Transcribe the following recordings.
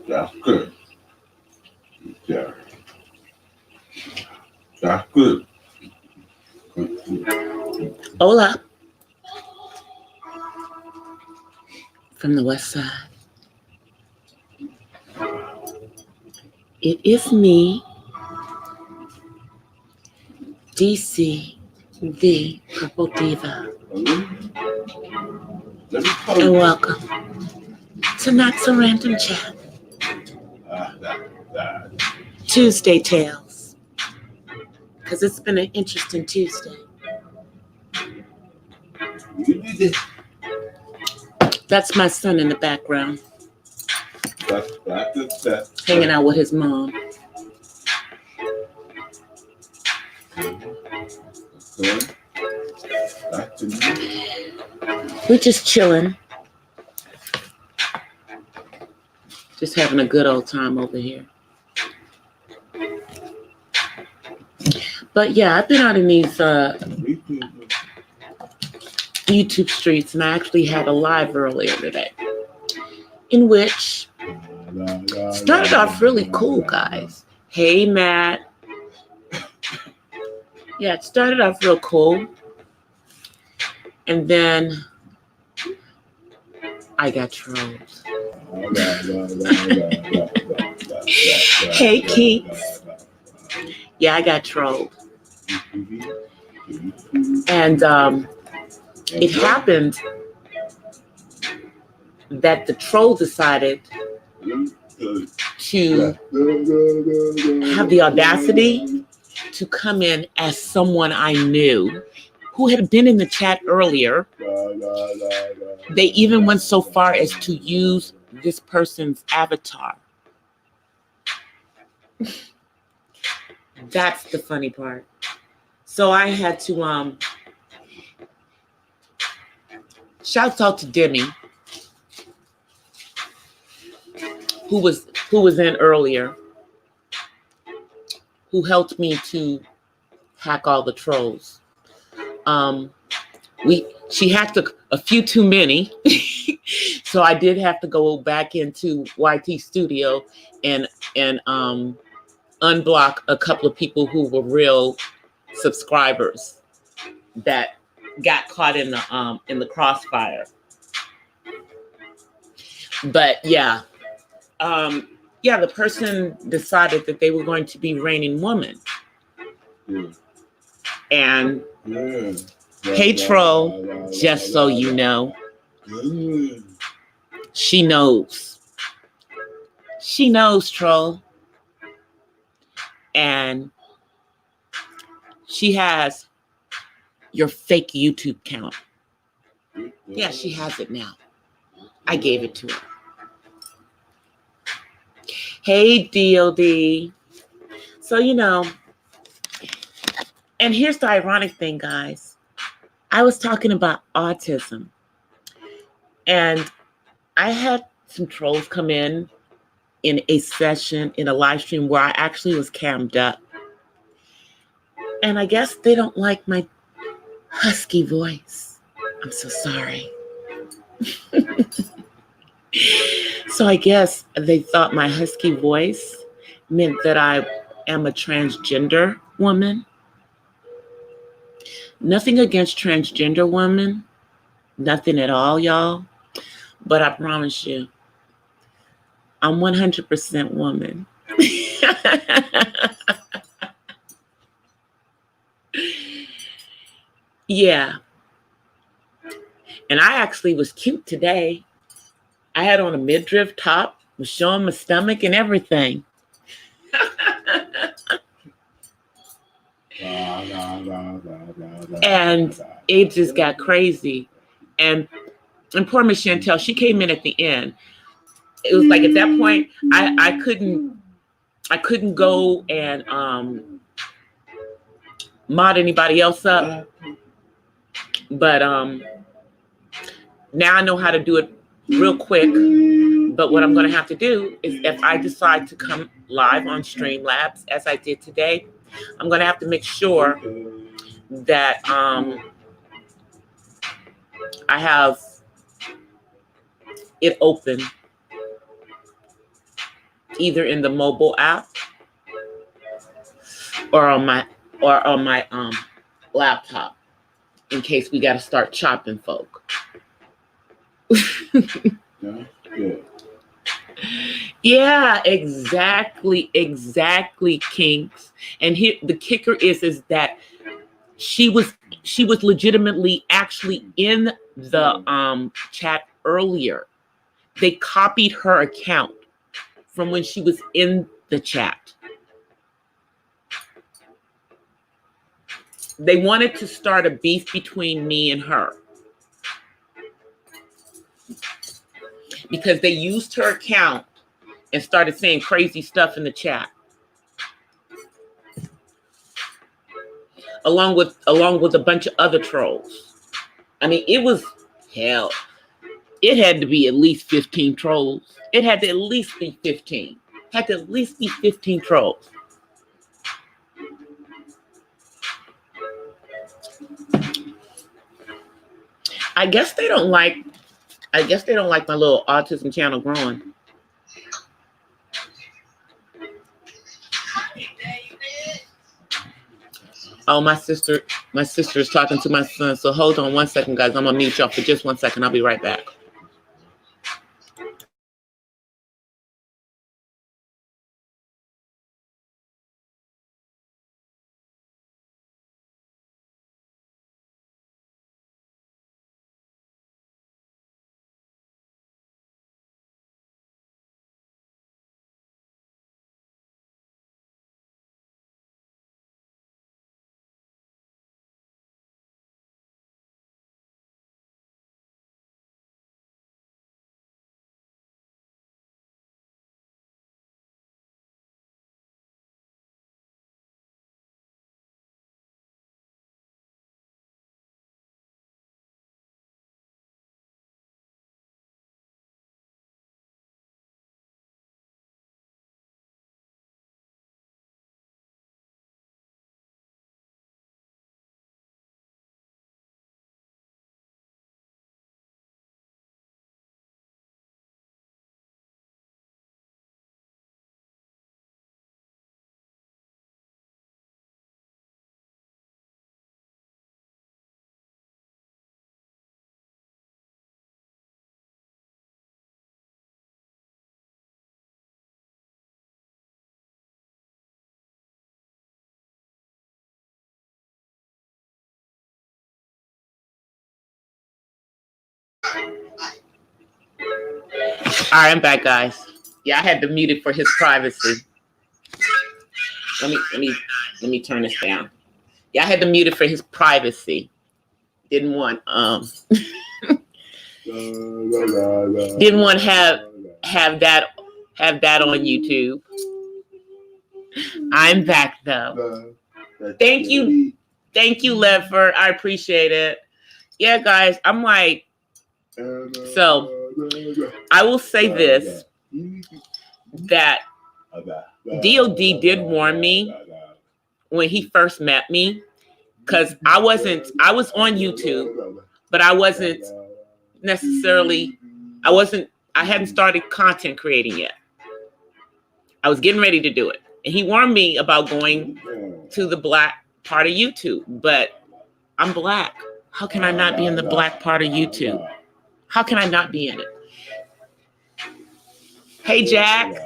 That's good. Yeah. That's good. Hola. From the west side. It is me, DC, the Purple Diva. And welcome to Not So Random Chat. Tuesday Tales. Because it's been an interesting Tuesday. That's my son in the background. Hanging out with his mom. We're just chilling. Just having a good old time over here. But yeah, I've been out in these YouTube streets, and I actually had a live earlier today, in which started off really cool, guys. Hey, Matt. Yeah, it started off real cool, and then I got trolled. Hey, Keats. Yeah, I got trolled. And it happened that the troll decided to have the audacity to come in as someone I knew who had been in the chat earlier. They even went so far as to use this person's avatar. That's the funny part. So I had to shouts out to Demi, who was in earlier, who helped me to hack all the trolls. She hacked a few too many, so I did have to go back into YT Studio and unblock a couple of people who were real subscribers that got caught in the crossfire. But yeah, the person decided that they were going to be reigning woman. And hey, troll, just so you know, she knows. She knows, troll. And she has your fake YouTube account. Yeah, she has it now. I gave it to her. Hey, DOD. So, and here's the ironic thing, guys. I was talking about autism, and I had some trolls come in a session, in a live stream where I actually was cammed up. And I guess they don't like my husky voice. I'm so sorry. So I guess they thought my husky voice meant that I am a transgender woman. Nothing against transgender women. Nothing at all, y'all. But I promise you, I'm 100% woman. Yeah. And I actually was cute today. I had on a midriff top, was showing my stomach and everything. And it just got crazy. And poor Miss Chantel, she came in at the end. It was like at that point, I couldn't go and mod anybody else up. But now I know how to do it real quick. But what I'm going to have to do is, if I decide to come live on Streamlabs, as I did today, I'm going to have to make sure that I have it open either in the mobile app or on my laptop in case we got to start chopping folk. Good. Yeah, exactly, Kinks. And here the kicker is that she was legitimately actually in the chat earlier. They copied her account from when she was in the chat. They wanted to start a beef between me and her because they used her account and started saying crazy stuff in the chat. Along with a bunch of other trolls. I mean, it was hell. It had to be at least 15 trolls. It had to at least be 15. Had to at least be 15 trolls. I guess they don't like my little autism channel growing. Oh, my sister is talking to my son. So hold on one second, guys. I'm gonna mute y'all for just 1 second. I'll be right back. All right, I'm back, guys. Yeah, I had to mute it for his privacy. Let me turn this down. Yeah, I had to mute it for his privacy. Didn't want didn't want have that on YouTube. I'm back though. Thank you, Lever. I appreciate it. Yeah, guys, I'm like, so I will say this, that DOD did warn me when he first met me, because I was on YouTube, but I wasn't necessarily, I hadn't started content creating yet. I was getting ready to do it. And he warned me about going to the black part of YouTube, but I'm black. How can I not be in the black part of YouTube? How can I not be in it? Hey, Jack.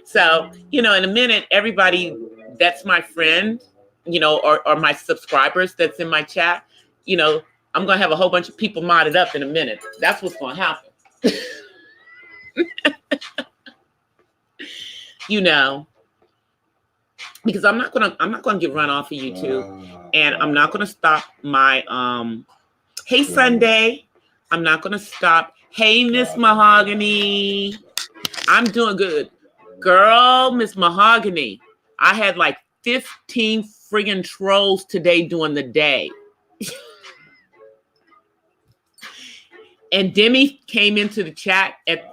So, in a minute, everybody that's my friend, or my subscribers that's in my chat, I'm going to have a whole bunch of people modded up in a minute. That's what's going to happen. Because I'm not going to get run off of YouTube, and I'm not going to stop my, hey, Sunday. I'm not going to stop. Hey, Miss Mahogany. I'm doing good. Girl, Miss Mahogany. I had like 15 friggin' trolls today during the day. And Demi came into the chat at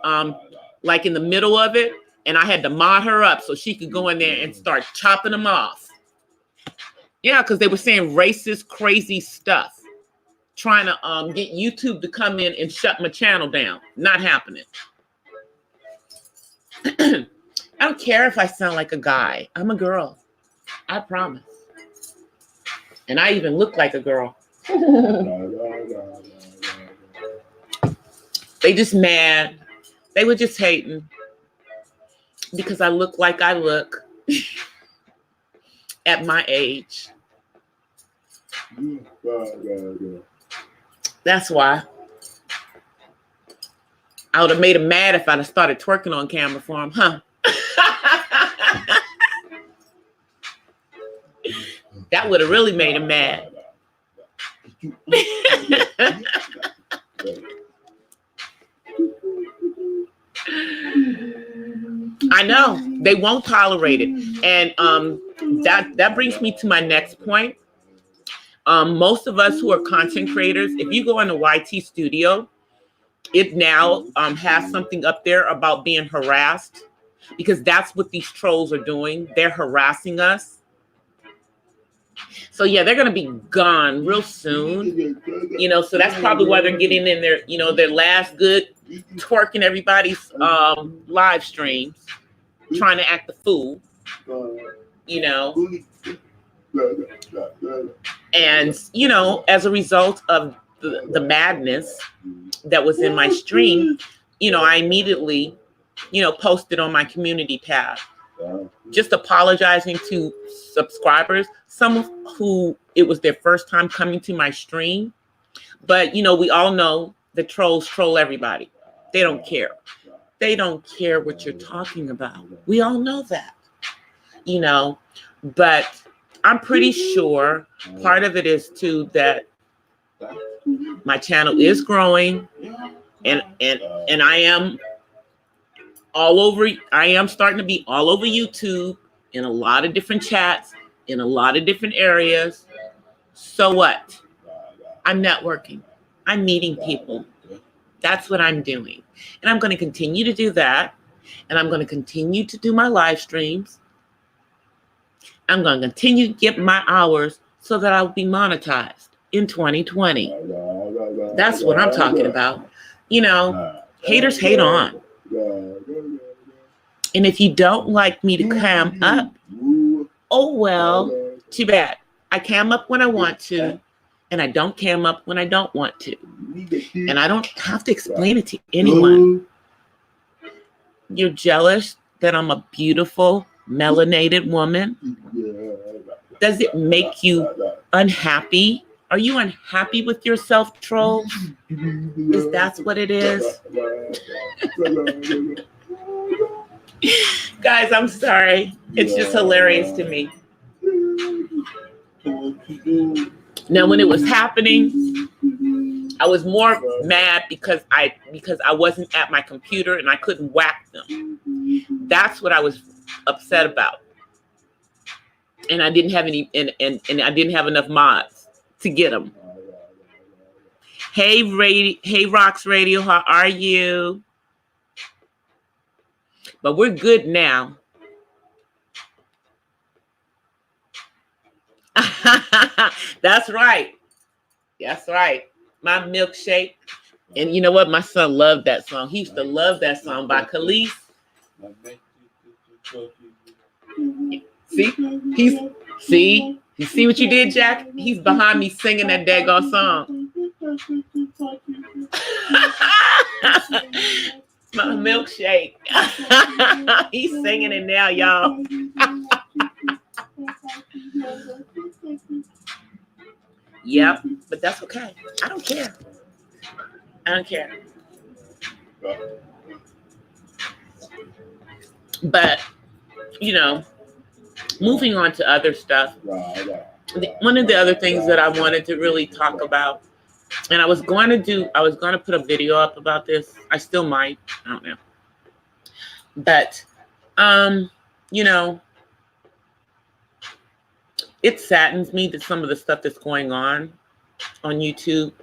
like in the middle of it, and I had to mod her up so she could go in there and start chopping them off. Yeah, because they were saying racist, crazy stuff. Trying to get YouTube to come in and shut my channel down. Not happening. I don't care if I sound like a guy. I'm a girl. I promise. And I even look like a girl. They just mad. They were just hating because I look like I look at my age. That's why. I would have made him mad if I'd have started twerking on camera for him, huh? That would have really made him mad. I know they won't tolerate it, and that brings me to my next point. Most of us who are content creators, if you go into YT Studio, it now has something up there about being harassed, because that's what these trolls are doing. They're harassing us. So yeah, they're gonna be gone real soon. So that's probably why they're getting in their, their last good twerking everybody's live streams, trying to act the fool. And as a result of the madness that was in my stream, I immediately, posted on my community tab, just apologizing to subscribers, some of who it was their first time coming to my stream. But, we all know the trolls troll everybody. They don't care. They don't care what you're talking about. We all know that, but I'm pretty sure part of it is too that my channel is growing, and I am starting to be all over YouTube, in a lot of different chats, in a lot of different areas. So what? I'm networking. I'm meeting people. That's what I'm doing. And I'm going to continue to do that. And I'm going to continue to do my live streams. I'm going to continue to get my hours so that I'll be monetized in 2020. That's what I'm talking about. Haters hate on. And if you don't like me to cam up, oh well, too bad. I cam up when I want to, and I don't cam up when I don't want to. And I don't have to explain it to anyone. You're jealous that I'm a beautiful, melanated woman? Does it make you unhappy? Are you unhappy with yourself, trolls? Is that what it is? Guys, I'm sorry. It's just hilarious to me. Now, when it was happening, I was more mad because I wasn't at my computer and I couldn't whack them. That's what I was upset about. And I didn't have any, and I didn't have enough mods to get them. Hey, Rocks Radio, how are you? But we're good now. That's right. That's right. My milkshake. And you know what? My son loved that song. He used to love that song by Khalees. See? You see what you did, Jack? He's behind me singing that daggone song. My milkshake. He's singing it now, y'all. Yep, but that's okay. I don't care. I don't care. But, moving on to other stuff. One of the other things that I wanted to really talk about, and I was going to put a video up about this. I still might. I don't know. But, it saddens me that some of the stuff that's going on YouTube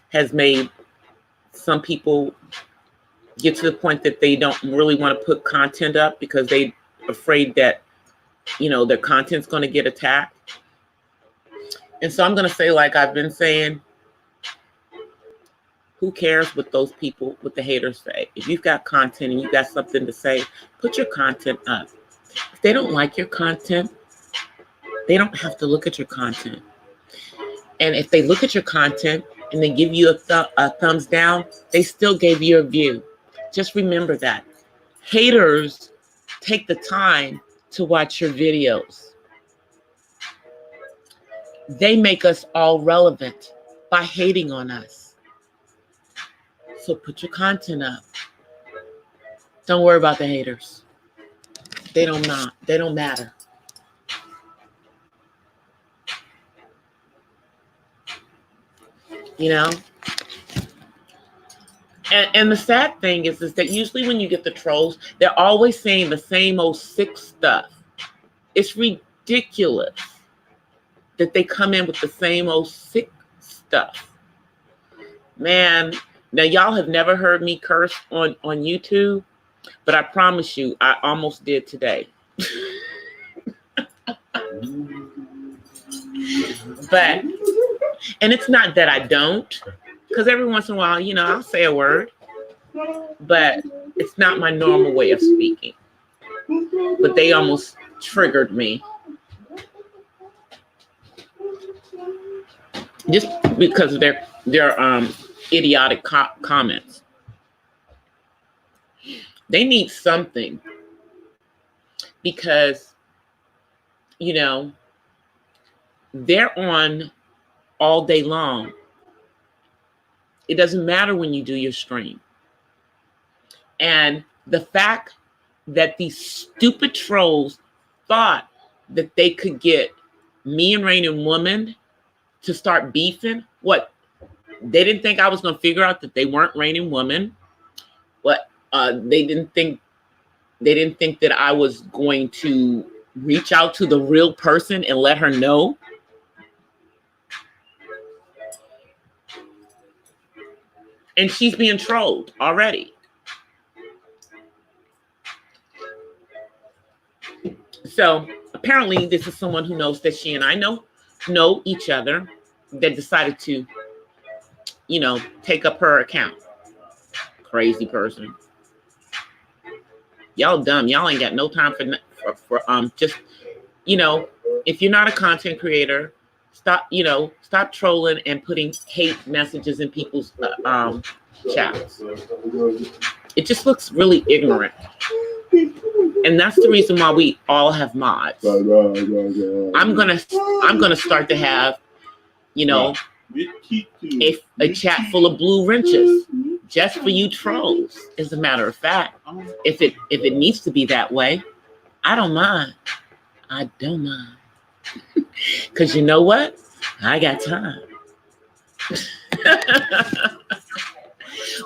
has made some people get to the point that they don't really want to put content up because they're afraid that, their content's going to get attacked. And so I'm going to say, like I've been saying, Who cares what those people, what the haters say? If you've got content and you got something to say, put your content up. If they don't like your content, they don't have to look at your content. And if they look at your content and they give you a thumbs down, they still gave you a view. Just remember that. Haters take the time to watch your videos. They make us all relevant by hating on us. So put your content up. Don't worry about the haters. They don't matter. You know? And the sad thing is that usually when you get the trolls, they're always saying the same old sick stuff. It's ridiculous that they come in with the same old sick stuff. Man, now y'all have never heard me curse on YouTube, but I promise you, I almost did today. But, and it's not that I don't, because every once in a while, you know, I'll say a word, but it's not my normal way of speaking. But they almost triggered me. Just because of their idiotic comments. They need something because, you know, they're on all day long. It doesn't matter when you do your stream. And the fact that these stupid trolls thought that they could get me and Raining Woman to start beefing, what? They didn't think I was going to figure out that they weren't Raining Woman. What? They didn't think that I was going to reach out to the real person and let her know. And she's being trolled already. So apparently this is someone who knows that she and I know each other, that decided to, you know, take up her account. Crazy person. Y'all dumb. Y'all ain't got no time for just, you know, if you're not a content creator, stop trolling and putting hate messages in people's chats. It just looks really ignorant. And that's the reason why we all have mods. I'm gonna start to have, you know, a chat full of blue wrenches just for you trolls. As a matter of fact, if it needs to be that way, I don't mind. I don't mind. Because you know what? I got time.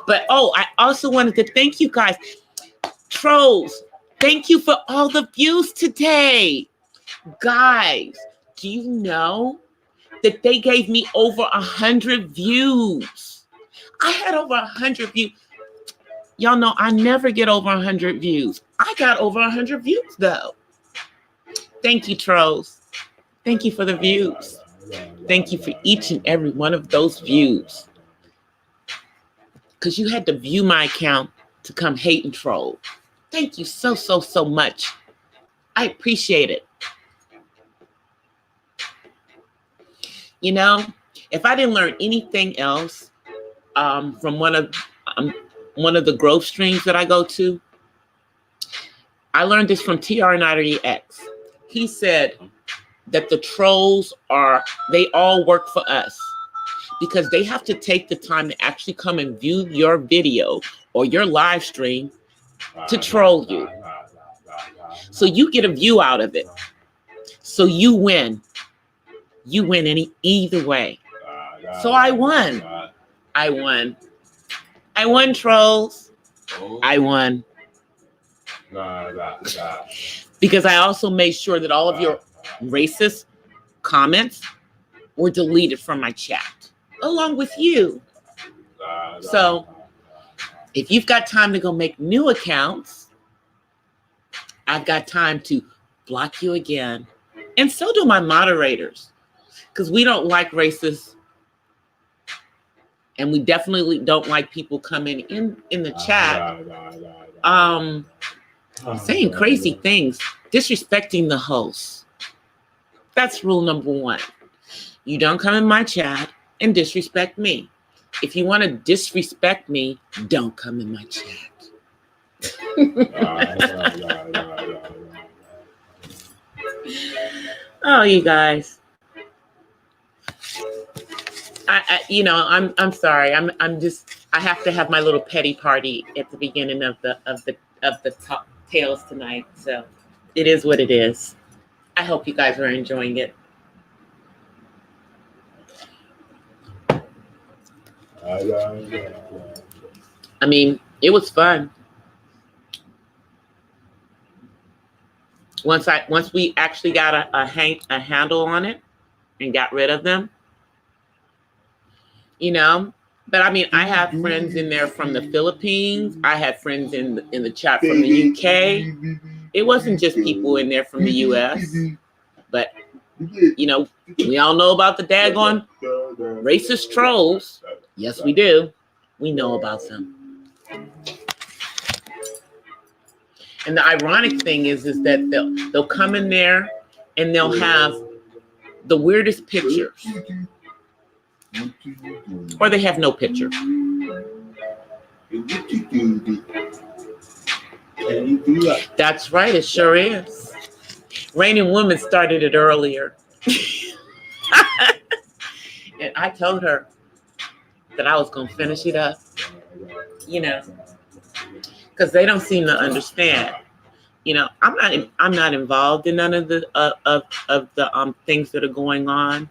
But I also wanted to thank you guys. Trolls, thank you for all the views today. Guys, do you know that they gave me over 100 views? I had over 100 views. Y'all know I never get over 100 views. I got over 100 views though. Thank you, trolls. Thank you for the views. Thank you for each and every one of those views. Because you had to view my account to come hate and troll. Thank you so, so, so much. I appreciate it. You know, if I didn't learn anything else from one of the growth streams that I go to, I learned this from TR90X. He said that the trolls they all work for us because they have to take the time to actually come and view your video or your live stream to troll you. So you get a view out of it. So you win. You win either way. So I won. I won. I won, trolls. I won. Because I also made sure that all of your racist comments were deleted from my chat, along with you. So if you've got time to go make new accounts, I've got time to block you again. And so do my moderators, because we don't like racist And we definitely don't like people coming in the chat saying crazy things, disrespecting the host. That's rule number 1. You don't come in my chat and disrespect me. If you want to disrespect me, don't come in my chat. Oh, you guys. I'm sorry. I have to have my little petty party at the beginning of the tales tonight. So it is what it is. I hope you guys are enjoying it. I mean, it was fun. Once we actually got a handle on it and got rid of them, But I mean, I have friends in there from the Philippines. I had friends in the chat from the UK. It wasn't just people in there from the US. But we all know about the daggone racist trolls. Yes, we do. We know about them. And the ironic thing is that they'll come in there and they'll have the weirdest pictures. Or they have no picture. That's right, it sure is. Raining Woman started it earlier. And I told her that I was going to finish it up, because they don't seem to understand. I'm not involved in none of the things that are going on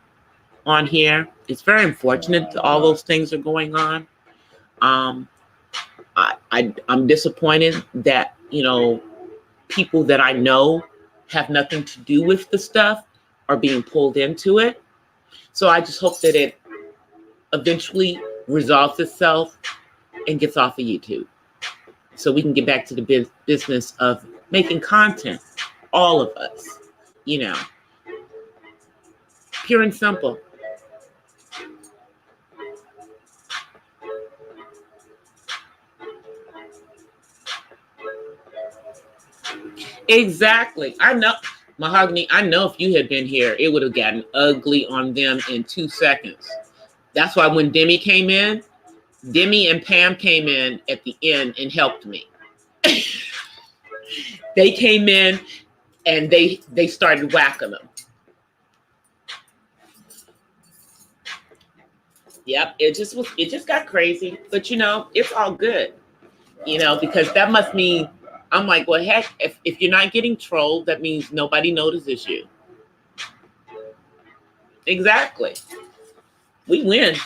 here. It's very unfortunate that all those things are going on. I'm disappointed that people that I know have nothing to do with the stuff are being pulled into it. So I just hope that it eventually resolves itself and gets off of YouTube, so we can get back to the business of making content, all of us, pure and simple. Exactly. I know, Mahogany, I know if you had been here, it would have gotten ugly on them in 2 seconds. That's why when Demi and Pam came in at the end and helped me. They came in and they started whacking them. Yep, it just got crazy. But it's all good. Because that must mean, I'm like, well, heck, if you're not getting trolled, that means nobody notices you. Exactly. We win.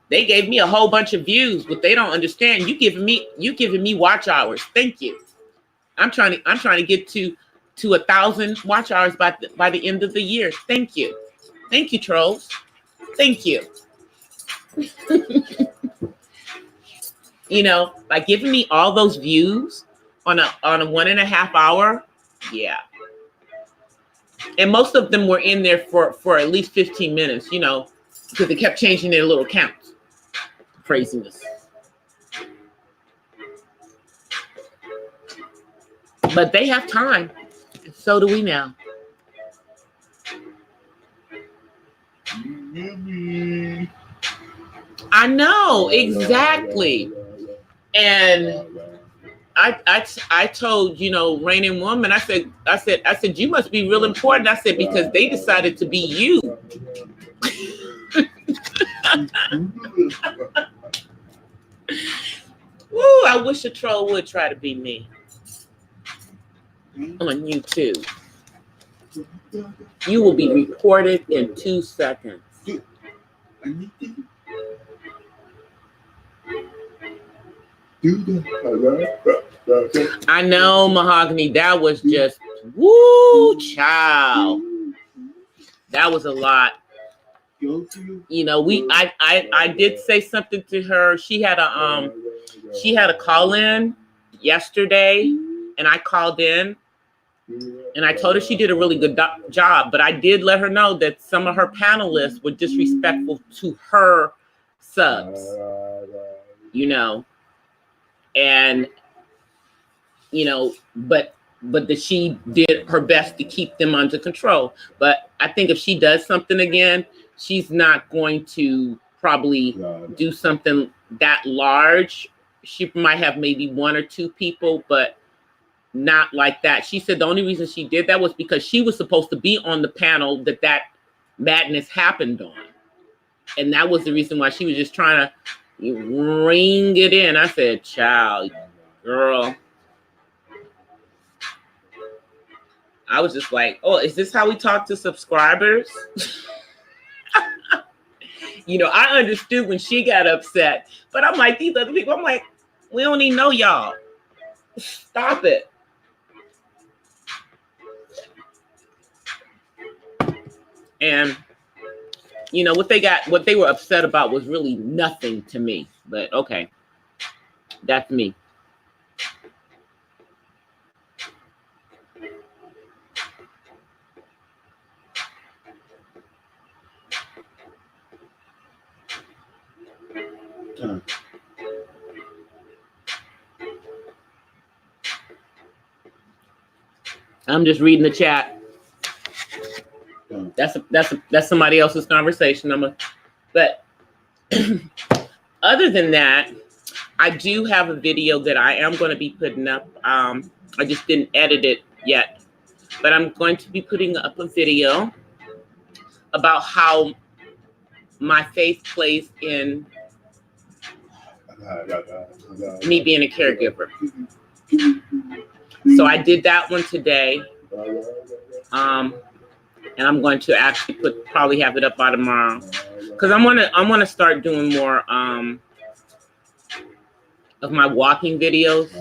They gave me a whole bunch of views, but they don't understand. You giving me watch hours. Thank you. I'm trying to get to 1,000 watch hours by the end of the year. Thank you. Thank you, trolls. Thank you. By giving me all those views on a 1.5 hour, yeah. And most of them were in there for at least 15 minutes, because they kept changing their little counts. Craziness. But they have time. And so do we now. I know, exactly. And I told, Raining Woman, I said, you must be real important. I said, because they decided to be you. Woo, I wish a troll would try to be me on YouTube. You will be reported in 2 seconds. I know, Mahogany, that was just woo, child. That was a lot. I did say something to her. She had a call in yesterday, and I called in, and I told her she did a really good job. But I did let her know that some of her panelists were disrespectful to her subs, and but that she did her best to keep them under control. But I think if she does something again, she's not going to probably do something that large. She might have maybe 1 or 2 people, but not like that. She said the only reason she did that was because she was supposed to be on the panel that madness happened on. And that was the reason why she was just trying to ring it in. I said, child, girl. I was just like, oh, is this how we talk to subscribers? I understood when she got upset, but I'm like, these other people, I'm like, we don't even know y'all. Stop it. And what they were upset about was really nothing to me. But okay, that's me. I'm just reading the chat. That's somebody else's conversation. But other than that, I do have a video that I am going to be putting up. I just didn't edit it yet, but I'm going to be putting up a video about how my faith plays in me being a caregiver. So I did that one today. And I'm going to actually probably have it up by tomorrow, because I'm gonna start doing more of my walking videos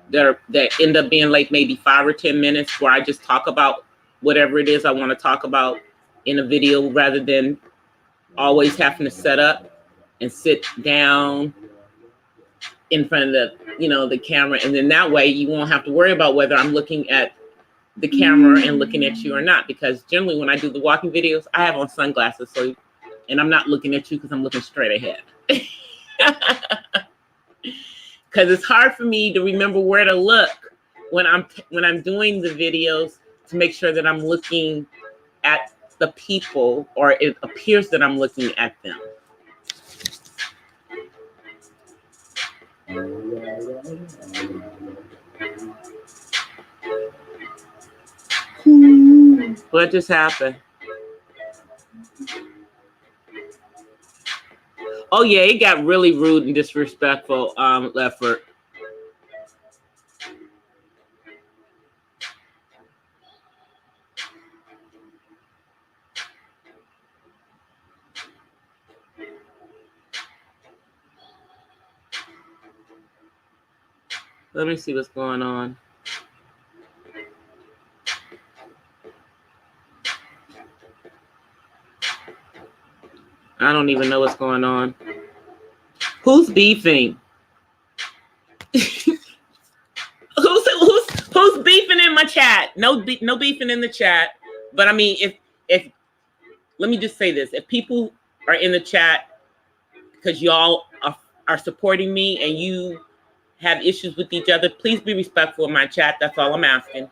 that end up being like maybe 5 or 10 minutes, where I just talk about whatever it is I want to talk about in a video, rather than always having to set up and sit down in front of the camera. And then that way you won't have to worry about whether I'm looking at the camera and looking at you or not, because generally when I do the walking videos, I have on sunglasses, and I'm not looking at you because I'm looking straight ahead. Because it's hard for me to remember where to look when I'm doing the videos, to make sure that I'm looking at the people, or it appears that I'm looking at them. What just happened? Oh yeah, it got really rude and disrespectful, Lefford. Let me see what's going on. I don't even know what's going on. Who's beefing? Who's beefing in my chat? No beefing in the chat. But I mean, if let me just say this: if people are in the chat because y'all are supporting me and you have issues with each other, please be respectful of my chat. That's all I'm asking,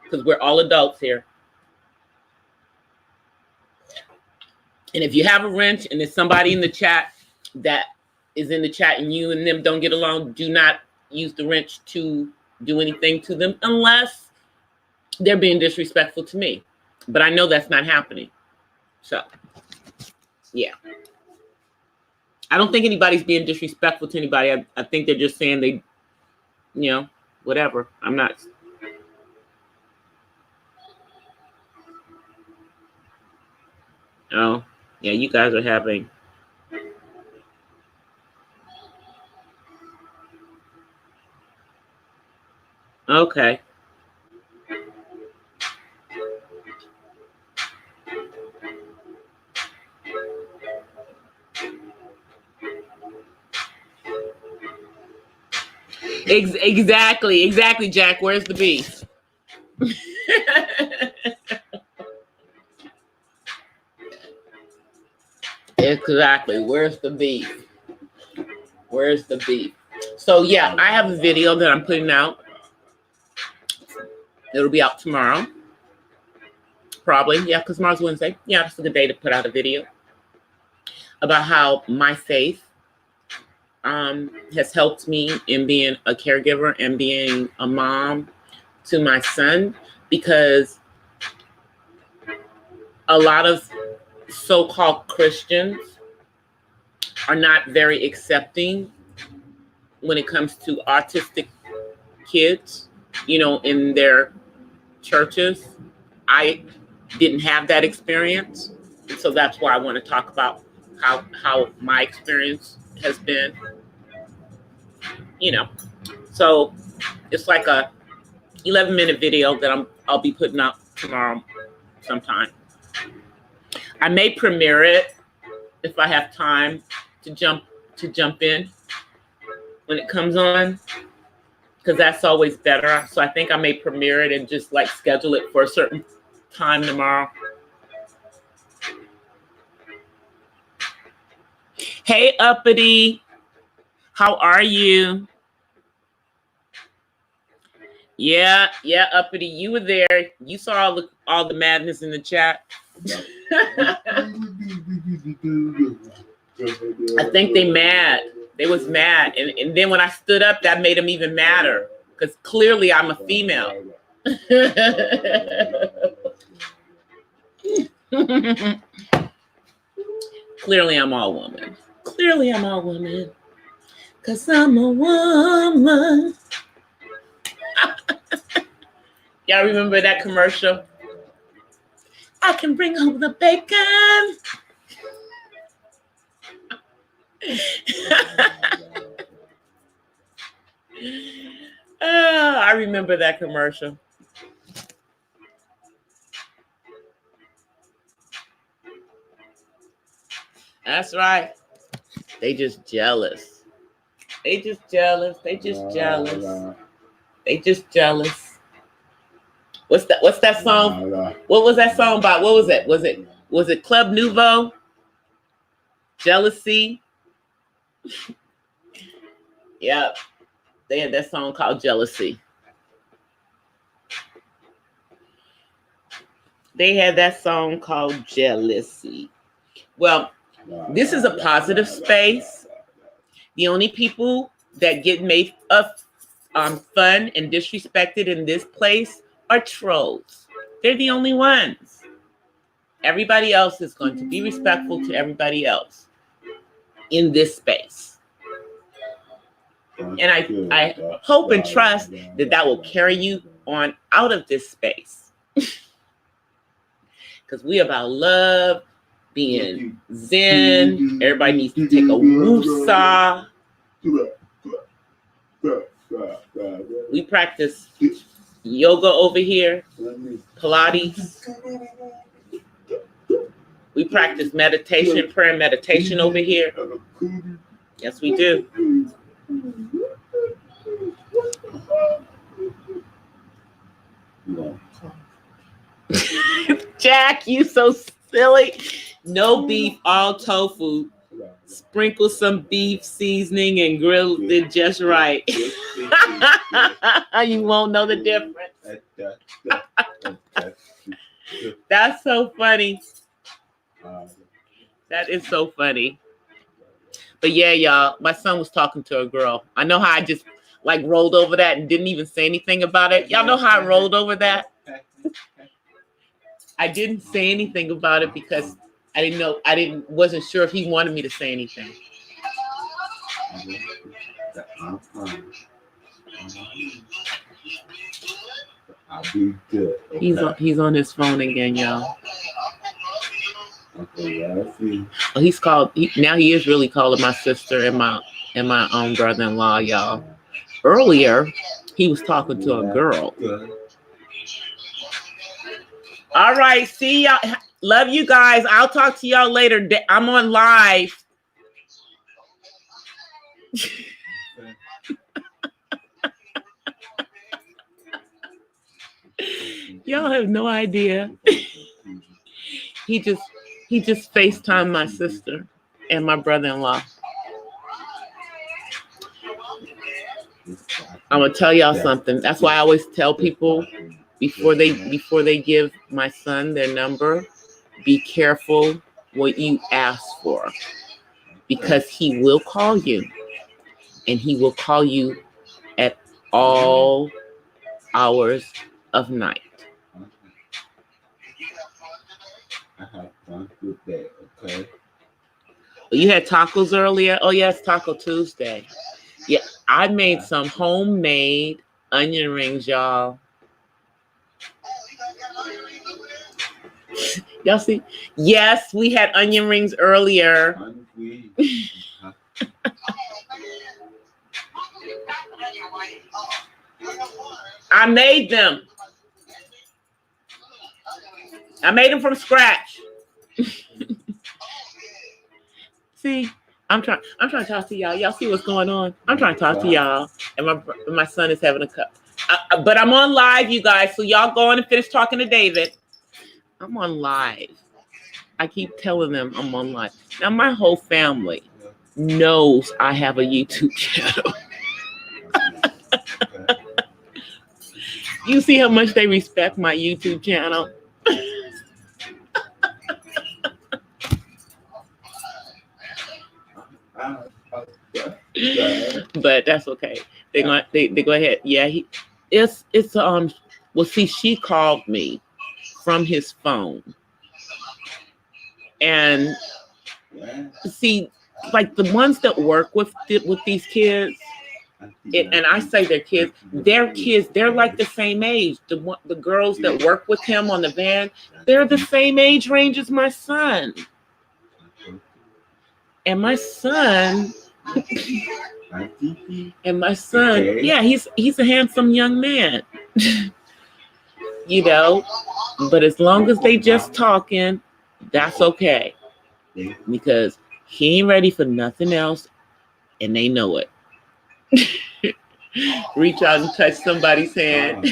because we're all adults here. And if you have a wrench and there's somebody in the chat that is in the chat and you and them don't get along, do not use the wrench to do anything to them unless they're being disrespectful to me. But I know that's not happening. So, yeah. I don't think anybody's being disrespectful to anybody. I think they're just saying they, whatever. I'm not. Oh, yeah, you guys are having. Okay. Exactly, Jack. Where's the beef? Exactly. Where's the beef? Where's the beef? So yeah, I have a video that I'm putting out. It'll be out tomorrow. Probably. Yeah, because tomorrow's Wednesday. Yeah, it's a good day to put out a video about how my faith has helped me in being a caregiver and being a mom to my son, because a lot of so-called Christians are not very accepting when it comes to autistic kids, you know, in their churches. I didn't have that experience, and so that's why I want to talk about how my experience has been, you know. So it's like a 11-minute video that I'll be putting out tomorrow sometime. I may premiere it if I have time to jump in when it comes on, because that's always better. So I think I may premiere it and just like schedule it for a certain time tomorrow. Hey, Uppity, how are you? Yeah, Uppity, you were there. You saw all the madness in the chat. I think they mad. They was mad. And then when I stood up, that made them even madder, because clearly I'm a female. Clearly I'm all woman. Clearly I'm all woman, because I'm a woman. Y'all remember that commercial? I can bring home the bacon. Oh, I remember that commercial. That's right. They just jealous. They just jealous. They just jealous. They just jealous. What's that song? What was that song about? What was it? Was it Club Nouveau? Jealousy? Yeah. They had that song called Jealousy. They had that song called Jealousy. Well, this is a positive space. The only people that get made of fun and disrespected in this place are trolls. They're the only ones. Everybody else is going to be respectful to everybody else in this space. And I hope and trust that will carry you on out of this space. Because we about love, being zen. Everybody needs to take a woosah. We practice yoga over here, Pilates. We practice meditation, prayer and meditation over here. Yes, we do. Jack, you so silly. No beef, all tofu. Sprinkle some beef seasoning and grill it just right. You won't know the difference. That's so funny. That is so funny. But yeah, y'all, my son was talking to a girl. I know how I just like rolled over that and didn't even say anything about it. Y'all know how I rolled over that? I didn't say anything about it because wasn't sure if he wanted me to say anything. He's on his phone again, y'all. Well, he's called. Now he is really calling my sister and my own brother-in-law, y'all. Earlier, he was talking to a girl. All right, see y'all. Love you guys. I'll talk to y'all later. I'm on live. Y'all have no idea. He just FaceTimed my sister. and my brother-in-law. I'm gonna tell y'all something. That's why I always tell people before they give my son their number, be careful what you ask for, because he will call you, and he will call you at all hours of night. I have fun with that, okay? You had tacos earlier? Oh, yes, Taco Tuesday. Yeah, I made some homemade onion rings, y'all. Y'all see? Yes, we had onion rings earlier. I made them. I made them from scratch. See, I'm trying to talk to y'all. Y'all see what's going on? I'm trying to talk to y'all, and my son is having a cup. But I'm on live, you guys. So y'all go on and finish talking to David. I'm on live. I keep telling them I'm on live. Now my whole family knows I have a YouTube channel. You see how much they respect my YouTube channel? But that's okay. They go ahead. Yeah, it's well, see, she called me from his phone. And see, like the ones that work with these kids, and I say they're kids, they're like the same age. The girls that work with him on the van, they're the same age range as my son. And my son, yeah, he's a handsome young man. You know, but as long as they just talking, that's okay. Because he ain't ready for nothing else, and they know it. Reach out and touch somebody's hand.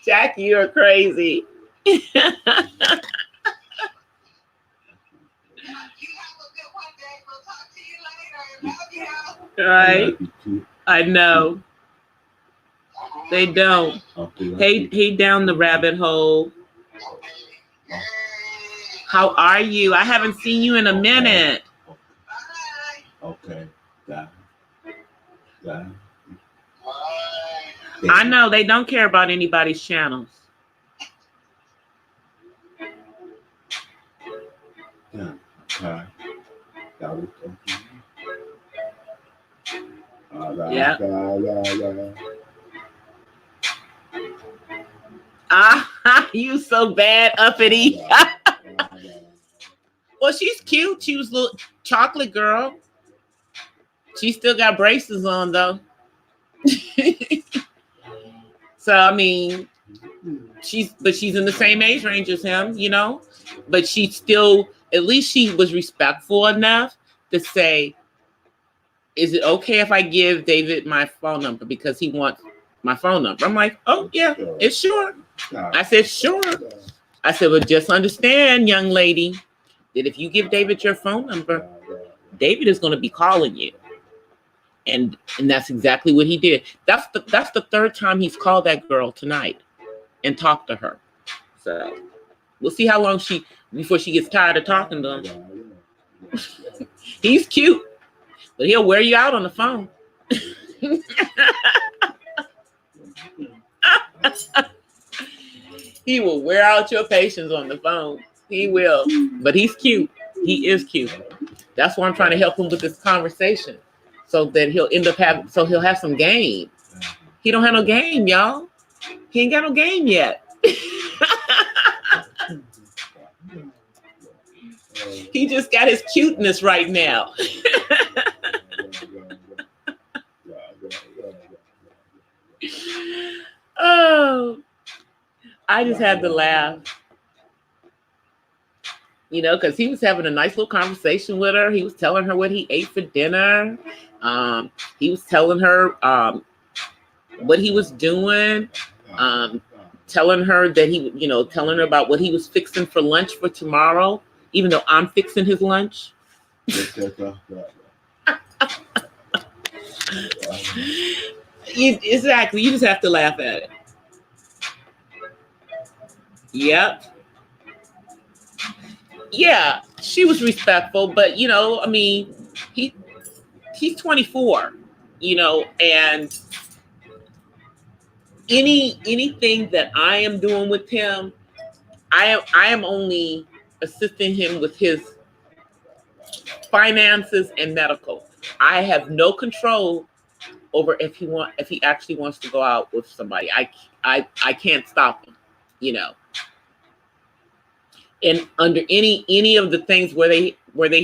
Jack, you're crazy. Right? I know. They don't. Hey, down the rabbit hole. How are you? I haven't seen you in a minute. Okay. I know they don't care about anybody's channels. Yeah. You so bad, uppity. Well, she's cute. She was a little chocolate girl. She still got braces on though. So I mean, she's in the same age range as him, you know. But she still, at least she was respectful enough to say, "Is it okay if I give David my phone number because he wants my phone number?" I'm like, "Oh yeah, it's sure." I said, "Sure." I said, "But just understand, young lady, that if you give David your phone number, David is going to be calling you." And that's exactly what he did. That's the third time he's called that girl tonight and talked to her. So we'll see how long before she gets tired of talking to him. He's cute, but he'll wear you out on the phone. He will wear out your patience on the phone. He will. But he's cute. He is cute. That's why I'm trying to help him with this conversation. So that he'll have some game. He don't have no game, y'all. He ain't got no game yet. He just got his cuteness right now. Oh, I just had to laugh. You know, because he was having a nice little conversation with her. He was telling her what he ate for dinner. He was telling her what he was doing. telling her that telling her about what he was fixing for lunch for tomorrow, even though I'm fixing his lunch. Exactly. You just have to laugh at it. Yep. Yeah, she was respectful, but I mean, he's 24, and anything that I am doing with him, I am only assisting him with his finances and medical. I have no control over if he actually wants to go out with somebody. I can't stop him, And under any of the things where they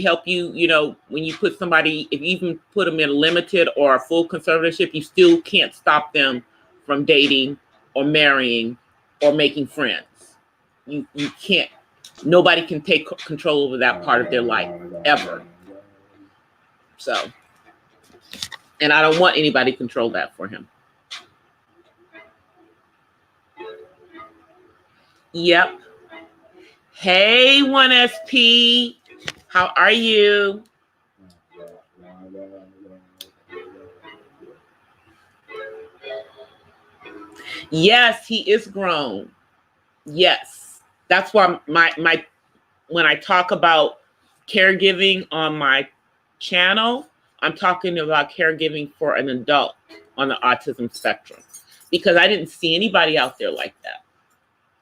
help you, when you put somebody, if you even put them in a limited or a full conservatorship, you still can't stop them from dating or marrying or making friends. You can't. Nobody can take control over that part of their life ever. So, and I don't want anybody to control that for him. Yep. Hey, 1SP. How are you? Yes, he is grown. Yes. That's why my when I talk about caregiving on my channel, I'm talking about caregiving for an adult on the autism spectrum, because I didn't see anybody out there like that.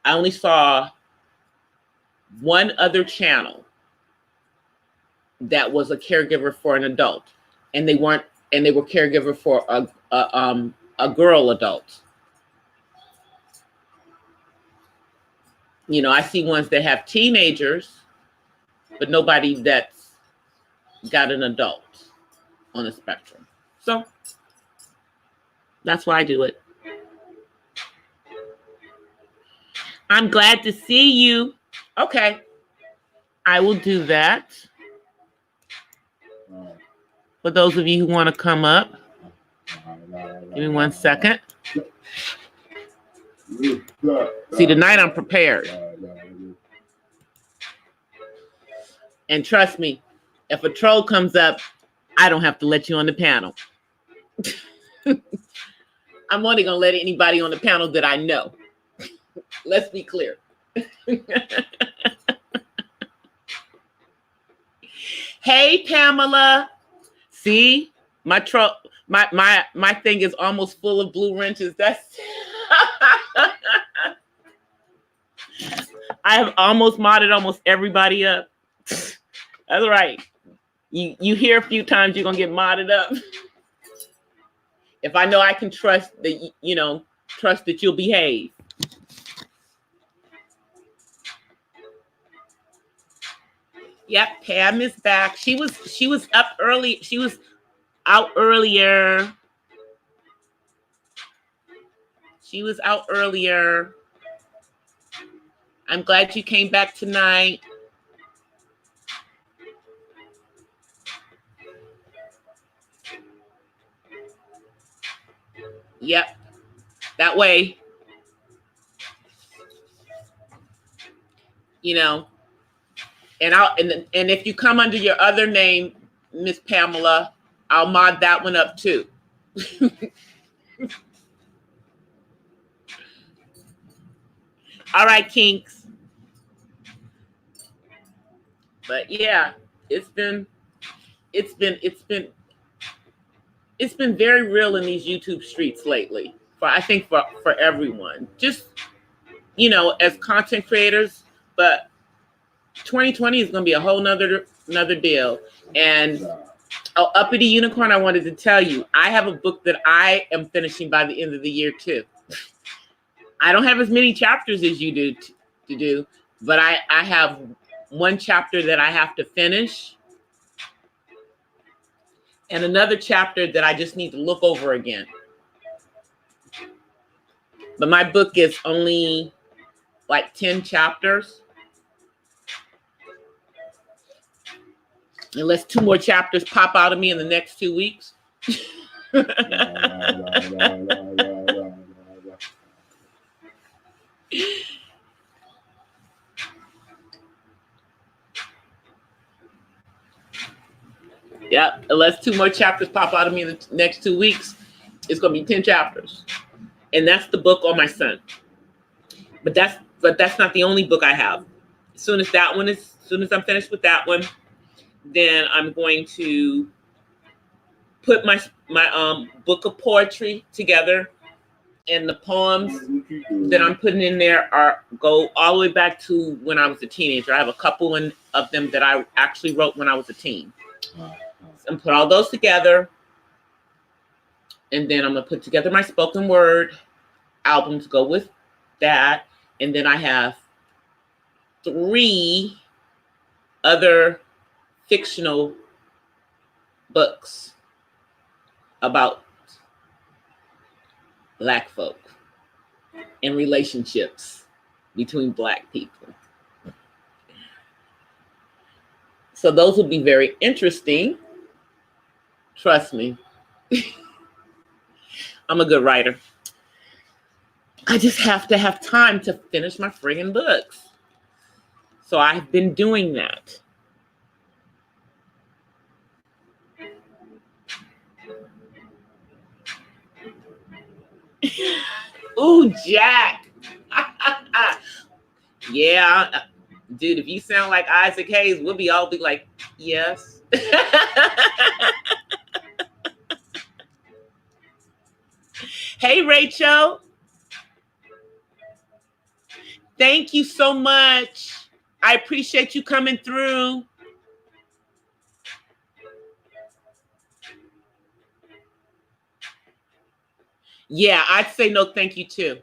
I only saw one other channel that was a caregiver for an adult, and they were caregiver for a girl adult. I see ones that have teenagers, but nobody that's got an adult on the spectrum. So that's why I do it. I'm glad to see you. Okay. I will do that. For those of you who want to come up, give me 1 second. See, tonight I'm prepared. And trust me, if a troll comes up, I don't have to let you on the panel. I'm only going to let anybody on the panel that I know. Let's be clear. Hey, Pamela. See, my thing is almost full of blue wrenches. That's I have almost modded almost everybody up. That's right. You hear a few times, you're gonna get modded up. If I know I can trust that, trust that you'll behave. Yep, Pam is back. She was up early. She was out earlier. She was out earlier. I'm glad you came back tonight. Yep. That way, and if you come under your other name, Miss Pamela, I'll mod that one up too. All right, kinks. But yeah, it's been very real in these YouTube streets lately. I think for everyone, just as content creators. But 2020 is going to be a whole nother deal. And Uppity Unicorn, I wanted to tell you, I have a book that I am finishing by the end of the year too. I don't have as many chapters as you do to do, but I have one chapter that I have to finish, and another chapter that I just need to look over again. But my book is only like 10 chapters. Unless 2 more chapters pop out of me in the next 2 weeks. Yep. Unless 2 more chapters pop out of me in the next 2 weeks, it's gonna be 10 chapters. And that's the book on my son. But that's not the only book I have. As soon as I'm finished with that one, then I'm going to put my book of poetry together, and the poems that I'm putting in there go all the way back to when I was a teenager. I have a couple of them that I actually wrote when I was a teen. And put all those together, and then I'm gonna put together my spoken word album to go with that, and then I have 3 other fictional books about Black folk and relationships between Black people. So those will be very interesting. Trust me. I'm a good writer. I just have to have time to finish my friggin' books. So I've been doing that. Ooh, Jack. Yeah. Dude, if you sound like Isaac Hayes, we'll all be like, yes. Hey, Rachel. Thank you so much. I appreciate you coming through. Yeah, I'd say no thank you too.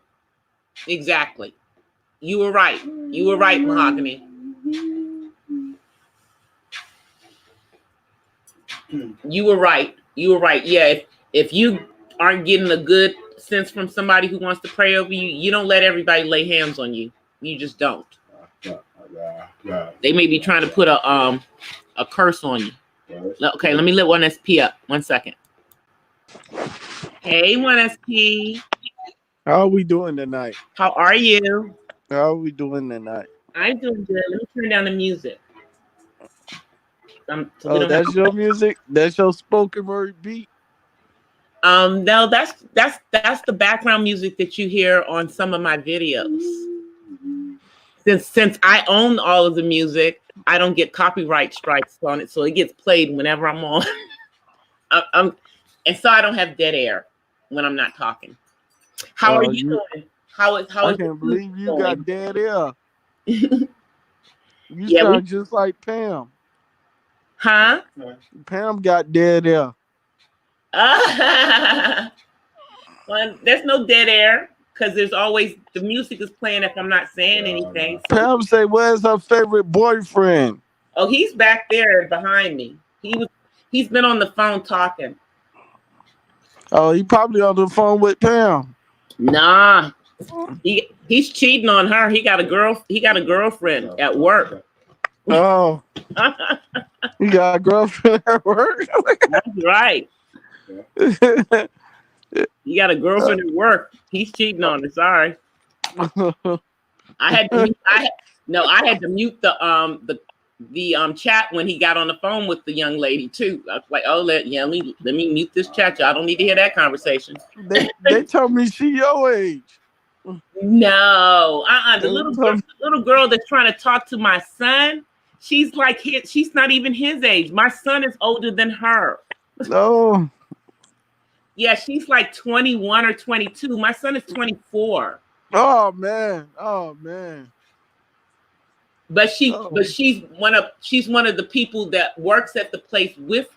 Exactly. You were right. You were right, Mahogany. You were right. You were right. Yeah, if you aren't getting a good sense from somebody who wants to pray over you, you don't let everybody lay hands on you. You just don't. They may be trying to put a curse on you. Okay, let me let 1SP up. 1 second. Hey, 1SP. How are we doing tonight? How are you? How are we doing tonight? I'm doing good. Let me turn down the music. So that's your music? That's your spoken word beat? No, that's the background music that you hear on some of my videos. Since I own all of the music, I don't get copyright strikes on it, so it gets played whenever I'm on. And so I don't have dead air when I'm not talking. How are you doing? How is I can't believe you got dead air. You sound just like Pam. Huh? Pam got dead air. Well, there's no dead air because there's always the music is playing if I'm not saying anything. So. Pam say, "Where's her favorite boyfriend?" Oh, he's back there behind me. He's been on the phone talking. Oh, he probably on the phone with Pam. Nah, he's cheating on her. He got a girlfriend at work. Oh, you got a girlfriend at work? That's right. You got a girlfriend at work. He's cheating on her. Sorry. I had to mute the chat when he got on the phone with the young lady too. I was like, oh, let me mute this chat. Y'all don't need to hear that conversation. They told me she your age. No, the little girl that's trying to talk to my son, she's not even his age. My son is older than her. No. Yeah, she's like 21 or 22. My son is 24. Oh man. But she's one of the people that works at the place with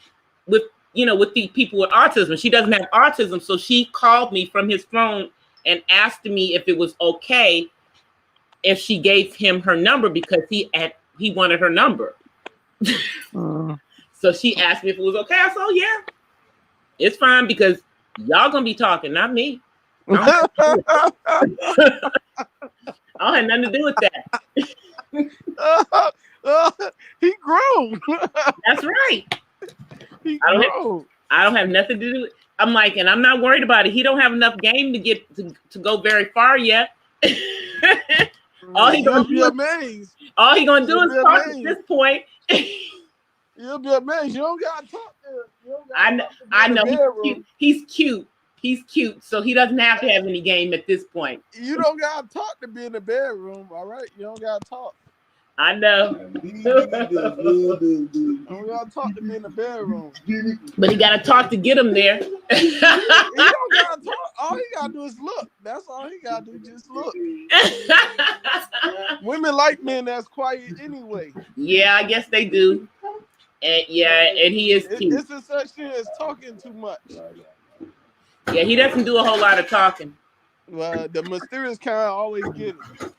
the people with autism. She doesn't have autism, so she called me from his phone and asked me if it was okay if she gave him her number because he wanted her number. So she asked me if it was okay. I said, oh, yeah, it's fine because y'all gonna be talking, not me. I don't have nothing to do with that. He grown. That's right. I don't have nothing to do with. I'm like, and I'm not worried about it. He don't have enough game to get to go very far yet. All he gonna You'll be do is, amazed. all he gonna do You'll is be talk at amazed. this point. You'll be amazed. You don't gotta talk to. You don't I gotta know, talk to I in the know bedroom. he's cute. He's cute, so he doesn't have to have any game at this point. You don't gotta talk to be in the bedroom. All right, you don't gotta talk. I know. You don't gotta talk to be in the bedroom. But he gotta talk to get him there. He don't gotta talk. All he gotta do is look. That's all he gotta do. Just look. Women like men that's quiet anyway. Yeah, I guess they do. And yeah, and he is cute. It's a such thing as talking too much. Yeah, he doesn't do a whole lot of talking. The mysterious kind always get it.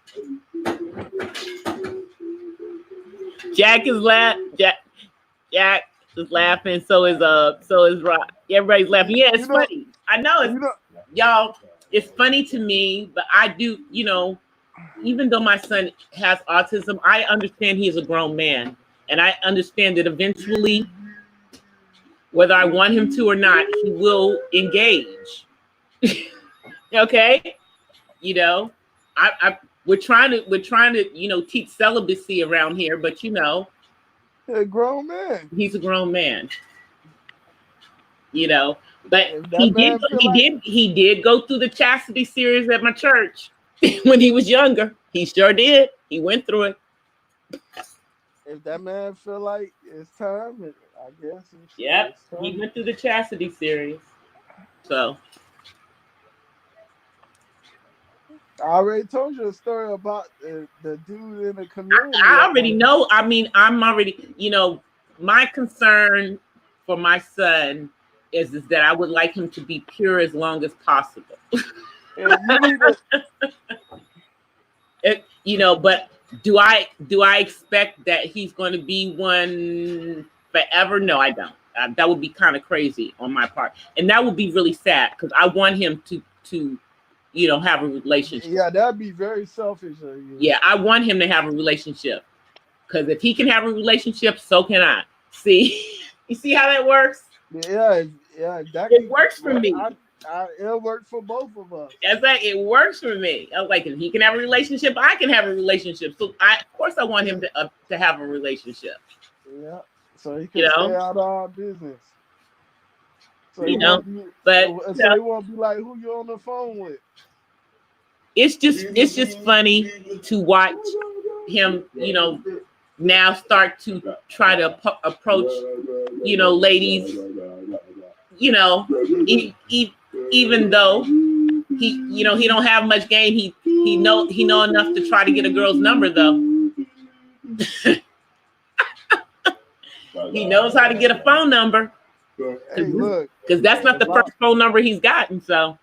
Jack is Jack is laughing. So is Rock. Everybody's laughing. Yeah, it's funny. I know it's y'all. It's funny to me, but I do. You know, even though my son has autism, I understand he is a grown man, and I understand that eventually, whether I want him to or not, he will engage. Okay, you know, we're trying to teach celibacy around here, but you know, a grown man. He's a grown man. You know, but he did go through the chastity series at my church when he was younger. He sure did. He went through it. If that man feel like it's time, I guess. Yep, he went through the chastity series. So I already told you a story about the dude in the community. I already know. I mean, I'm already, my concern for my son is that I would like him to be pure as long as possible. But do I expect that he's going to be one forever? No, I don't. That would be kind of crazy on my part, and that would be really sad because I want him to have a relationship. Yeah, that'd be very selfish of you. Yeah, I want him to have a relationship because if he can have a relationship, so can I. See, you see how that works? Yeah, it works for me. It'll work for both of us. Exactly, it works for me. I was like, if he can have a relationship, I can have a relationship. So of course, I want him to have a relationship. Yeah, so he can stay out of our business. So he won't be like, who you on the phone with? It's just funny to watch him, now start to try to approach, ladies, even though he don't have much game, he know enough to try to get a girl's number though. He knows how to get a phone number. Hey, look, because that's not the first phone number he's gotten, so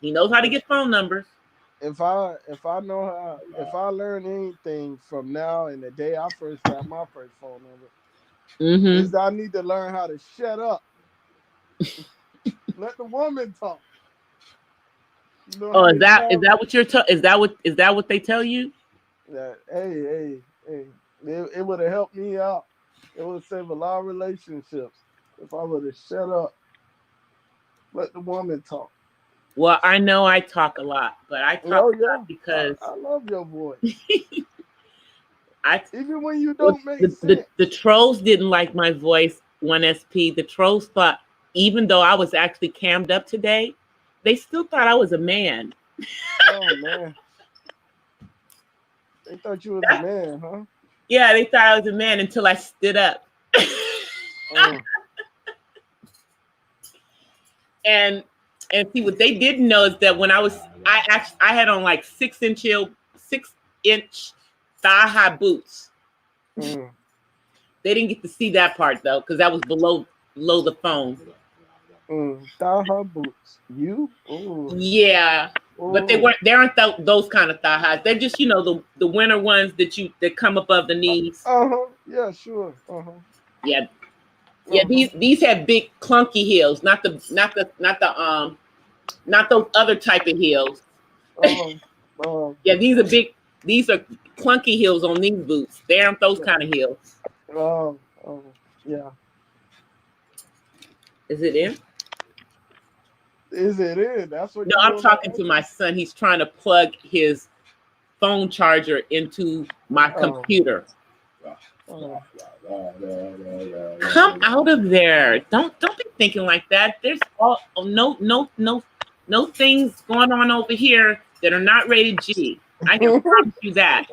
he knows how to get phone numbers. If I learn anything from now and the day I first got my first phone number, is I need to learn how to shut up. Let the woman talk. Is that what they tell you? That hey, it would have helped me out. It would save a lot of relationships if I would have shut up. Let the woman talk. Well, I know I talk a lot, but I talk a lot because I love your voice. Even when you don't make sense. The trolls didn't like my voice, 1SP. The trolls thought, even though I was actually cammed up today, they still thought I was a man. Oh, man. They thought you was a man, huh? Yeah, they thought I was a man until I stood up. And see, what they didn't know is that when I had on like 6-inch thigh-high boots. They didn't get to see that part though, because that was below the phone. Thigh-high boots. You? Ooh. Yeah. Ooh. But they aren't those kind of thigh highs. They're just, the winter ones that come above the knees. Yeah, sure. Yeah. Yeah, these have big clunky heels, not those other type of heels. Yeah, these are clunky heels on these boots. They aren't those kind of heels. Yeah. Is it in? Is it in? That's what. No, I'm talking to my son. He's trying to plug his phone charger into my computer. Oh. Come out of there. Don't be thinking like that. There's no things going on over here that are not rated G. I can promise you that.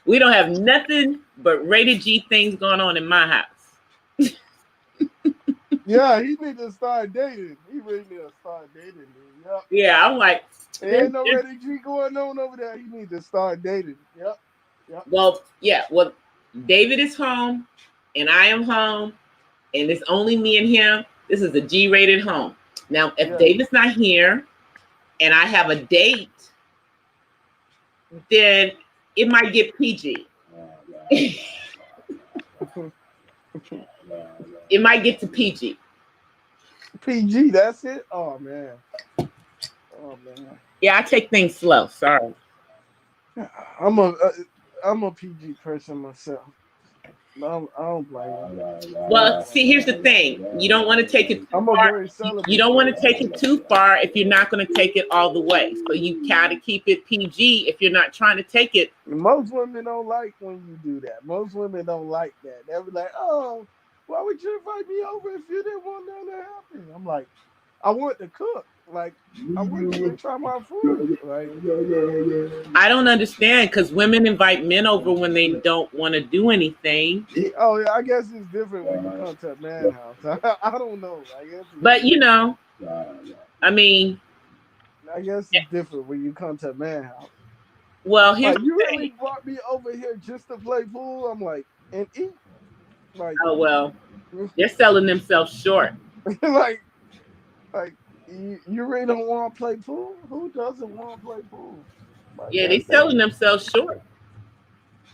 We don't have nothing but rated G things going on in my house. Yeah, he need to start dating. He really need to start dating. Dude. Yep. Yeah, I'm like, ain't no rated G going on over there. He need to start dating. Yep. Well, yeah. Well, David is home, and I am home, and it's only me and him. This is a G-rated home. Now, if David's not here, and I have a date, then it might get PG. It might get to PG. PG, that's it? Oh, man. Yeah, I take things slow. Sorry. I'm a PG person myself. I don't blame you. Well, see, here's the thing. You don't want to take it too far. You don't want to take it too far if you're not going to take it all the way. So you gotta keep it PG if you're not trying to take it. Most women don't like when you do that. Most women don't like that. They'll be like, oh, why would you invite me over if you didn't want that to happen? I'm like, I want to cook. Like, I want you to try my food. Like, I don't understand because women invite men over when they don't want to do anything. Oh, yeah, I guess it's different when you come to a man's house. I don't know. I guess. But you know, I mean, I guess it's different when you come to a man's house. Well, here's like, you really brought me over here just to play pool. I'm like, and eat. Like, oh well, they're selling themselves short. like. You really don't want to play pool? Who doesn't want to play pool? Like, yeah, they're selling themselves short.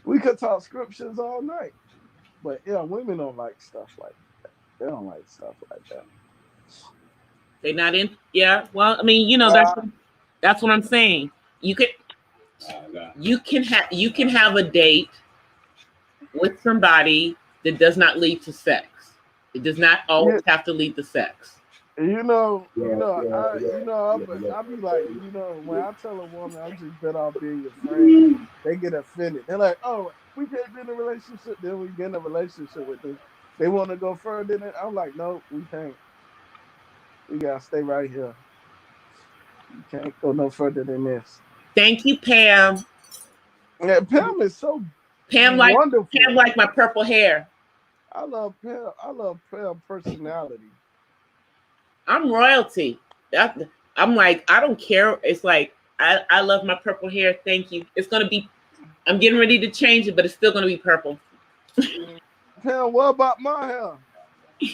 We could talk scriptures all night. But yeah, women don't like stuff like that. They don't like stuff like that. They're not in. Yeah, well, I mean, you know, that's what I'm saying. You can have a date with somebody that does not lead to sex. It does not always have to lead to sex. I be like, when I tell a woman I'm just better off being your friend, they get offended. They're like, oh, we can't be in a relationship. Then we get in a relationship with them. They want to go further than it. I'm like, no, we can't. We gotta stay right here. You can't go no further than this. Thank you, Pam. Yeah, Pam is so wonderful. Pam like my purple hair. I love Pam. I love Pam's personality. I'm royalty. I'm like, I don't care. It's like, I love my purple hair. Thank you. It's going to be, I'm getting ready to change it, but it's still going to be purple. Pam, what about my hair? She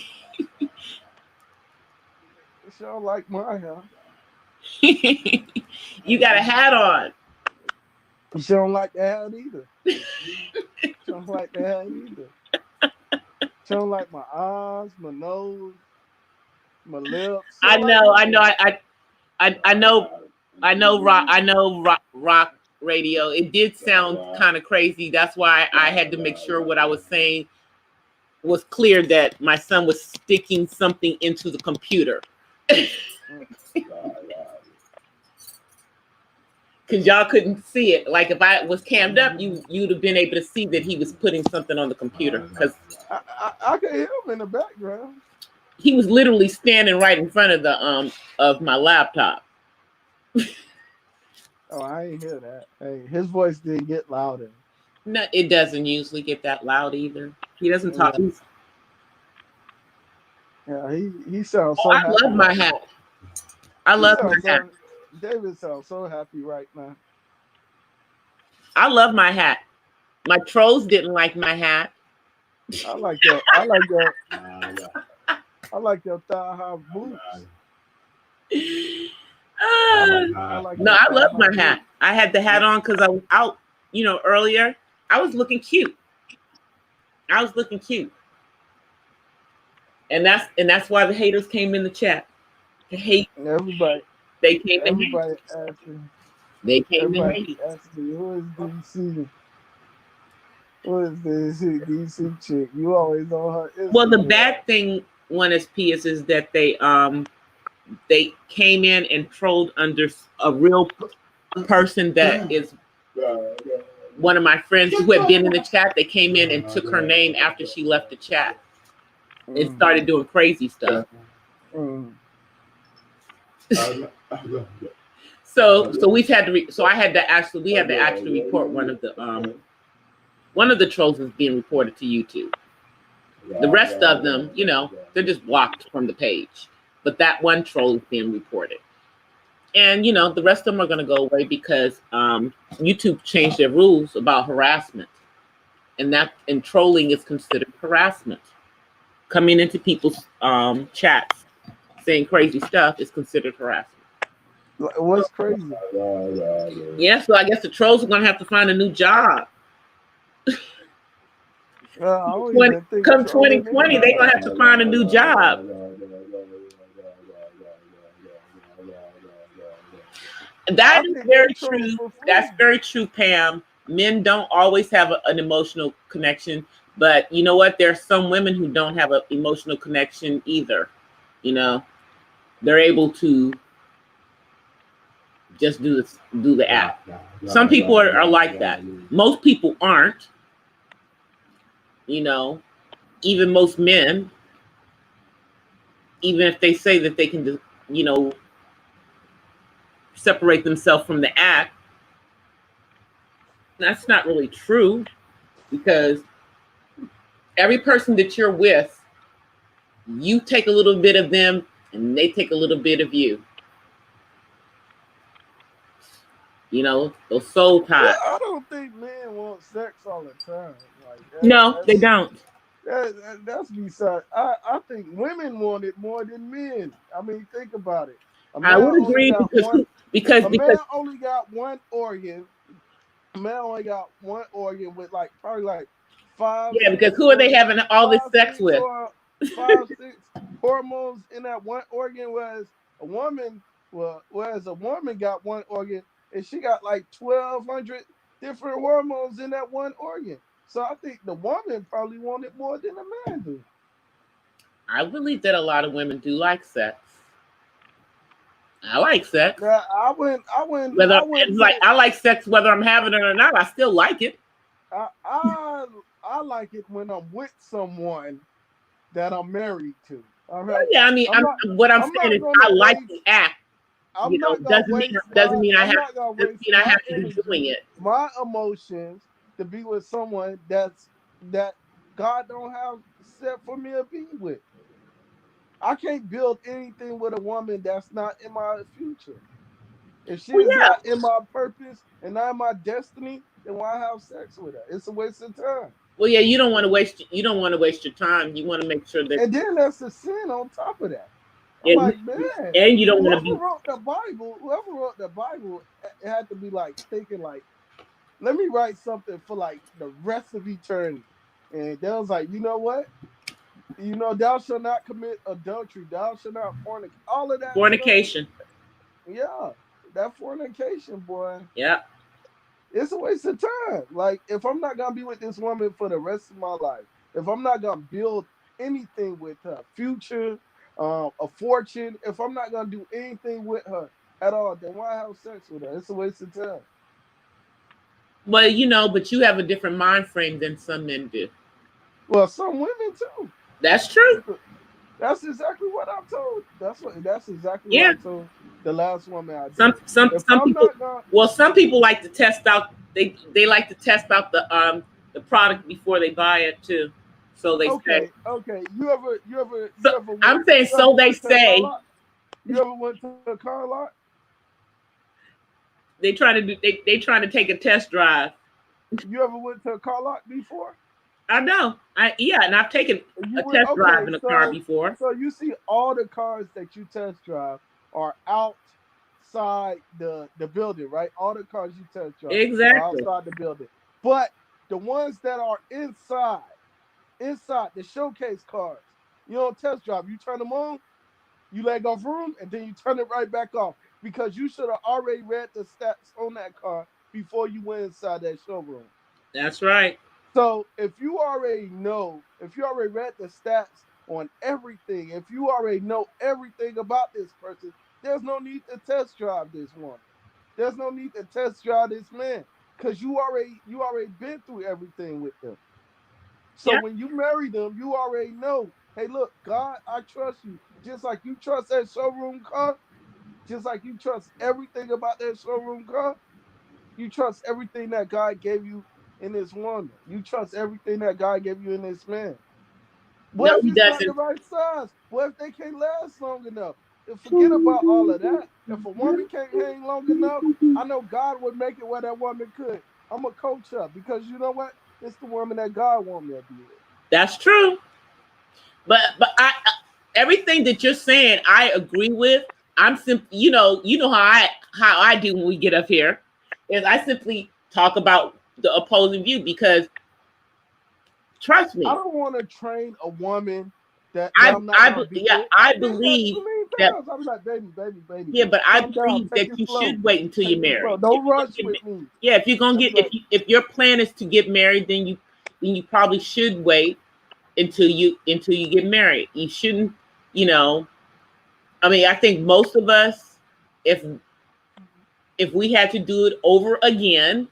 don't like my hair. You got a hat on. She don't like the hat either. She don't like the hat either. She don't like my eyes, my nose. My lips. I know rock radio. It did sound kind of crazy. That's why I had to make sure what I was saying was clear, that my son was sticking something into the computer. Because y'all couldn't see it. Like if I was cammed up, you'd have been able to see that he was putting something on the computer. Because I could hear him in the background. He was literally standing right in front of the of my laptop. Oh, I ain't hear that. Hey, his voice didn't get louder. No, it doesn't usually get that loud either. He doesn't talk. Yeah, he sounds so happy. I love my hat. I love my hat. David sounds so happy right now. I love my hat. My trolls didn't like my hat. I like your thigh-high boots. I love my hat. I had the hat on because I was out, earlier. I was looking cute. And that's why the haters came in the chat. To hate everybody. They came to hate. Asking, they came to hate. Asking, who is DC? Who is this DC chick? You always on her Instagram. Well, the bad thing, is that they came in and trolled under a real person that is one of my friends who had been in the chat. They came in and took her name after she left the chat and started doing crazy stuff. So we've had to. We had to actually report one of the trolls is being reported to YouTube. The rest of them, you know, they're just blocked from the page. But that one troll is being reported. And, you know, the rest of them are going to go away because YouTube changed their rules about harassment. And trolling is considered harassment. Coming into people's chats saying crazy stuff is considered harassment. What's crazy? Yeah, so I guess the trolls are going to have to find a new job. Come 2020, they're going to have to find a new job. That is very true. That's very true, Pam. Men don't always have an emotional connection, but you know what? There are some women who don't have an emotional connection either. You know, they're able to just do the act. Some people are like that. Most people aren't. You know, even most men, even if they say that they can, you know, separate themselves from the act, that's not really true, because every person that you're with, you take a little bit of them and they take a little bit of you. You know, those soul ties. I don't think men want sex all the time. Like no, they don't. That's beside. I think women want it more than men. I mean, think about it. I would agree because a man only got one organ. A man only got one organ with probably 5. Yeah, because who are they having all this sex with? 5, 6 hormones in that one organ, whereas a woman got one organ and she got 1,200 different hormones in that one organ. So I think the woman probably want it more than the man do. I believe that a lot of women do like sex. I like sex. Yeah, I like sex whether I'm having it or not. I still like it. I like it when I'm with someone that I'm married to. All right. Yeah, I mean, what I'm saying is I like the act. Doesn't mean I have to be doing it. My emotions to be with someone that God don't have set for me to be with. I can't build anything with a woman that's not in my future. If she's not in my purpose and not in my destiny, then why have sex with her? It's a waste of time. Well, yeah, you don't want to waste your time. You want to make sure that. And then that's a sin on top of that. I'm like, man. And you don't want to be. Whoever wrote the Bible, it had to be thinking let me write something for the rest of eternity. And they was like, you know what? You know, thou shalt not commit adultery. Thou shalt not fornicate. All of that. Fornication. Yeah, that fornication, boy. Yeah. It's a waste of time. If I'm not gonna be with this woman for the rest of my life, if I'm not gonna build anything with her, future, a fortune, if I'm not gonna do anything with her at all, then why have sex with her? It's a waste of time. Well, but you have a different mind frame than some men do. Well, some women too. That's true. That's exactly what I'm told. That's exactly what I told the last woman I did. Some people. Some people like to test out. They like to test out the product before they buy it too. So they say. Okay. You ever? I'm saying so they say. You ever went to a car lot? They trying to take a test drive. You ever went to a car lot before? I know. And I've taken a test drive in a car before. So you see all the cars that you test drive are outside the building, right? All the cars you test drive exactly are outside the building. But the ones that are inside the showcase cars, you don't test drive. You turn them on, you let go of room, and then you turn it right back off, because you should have already read the stats on that car before you went inside that showroom. That's right. So if you already read the stats on everything, if you already know everything about this person, there's no need to test drive this one. There's no need to test drive this man because you already been through everything with them. So Yeah. when you marry them, you already know, hey, look, God, I trust you. Just like you trust that showroom car, just like you trust everything about that showroom car, you trust everything that God gave you in this woman. You trust everything that God gave you in this man. No, What if he it's not the doesn't. right size? What if they can't last long enough? And forget about all of that. If a woman can't hang long enough, I know God would make it where that woman could. I'm a coach her because you know what? It's the woman that God want me to be with. That's true. But everything that you're saying, I agree with. I'm simply, you know how I do when we get up here, is I simply talk about the opposing view because trust I me, don't want to train a woman that I'm not gonna be yeah, with. I I've been there believe too many that. times. I'll be like, baby, Yeah, but I calm down, believe take that it you slow. should wait until Take you're it slow. married. Don't rush with me. Yeah, if you're gonna I'll be get like, if your plan is to get married, then you probably should wait until you get married. You shouldn't, you know. I mean, I think most of us, if if we had to do it over again,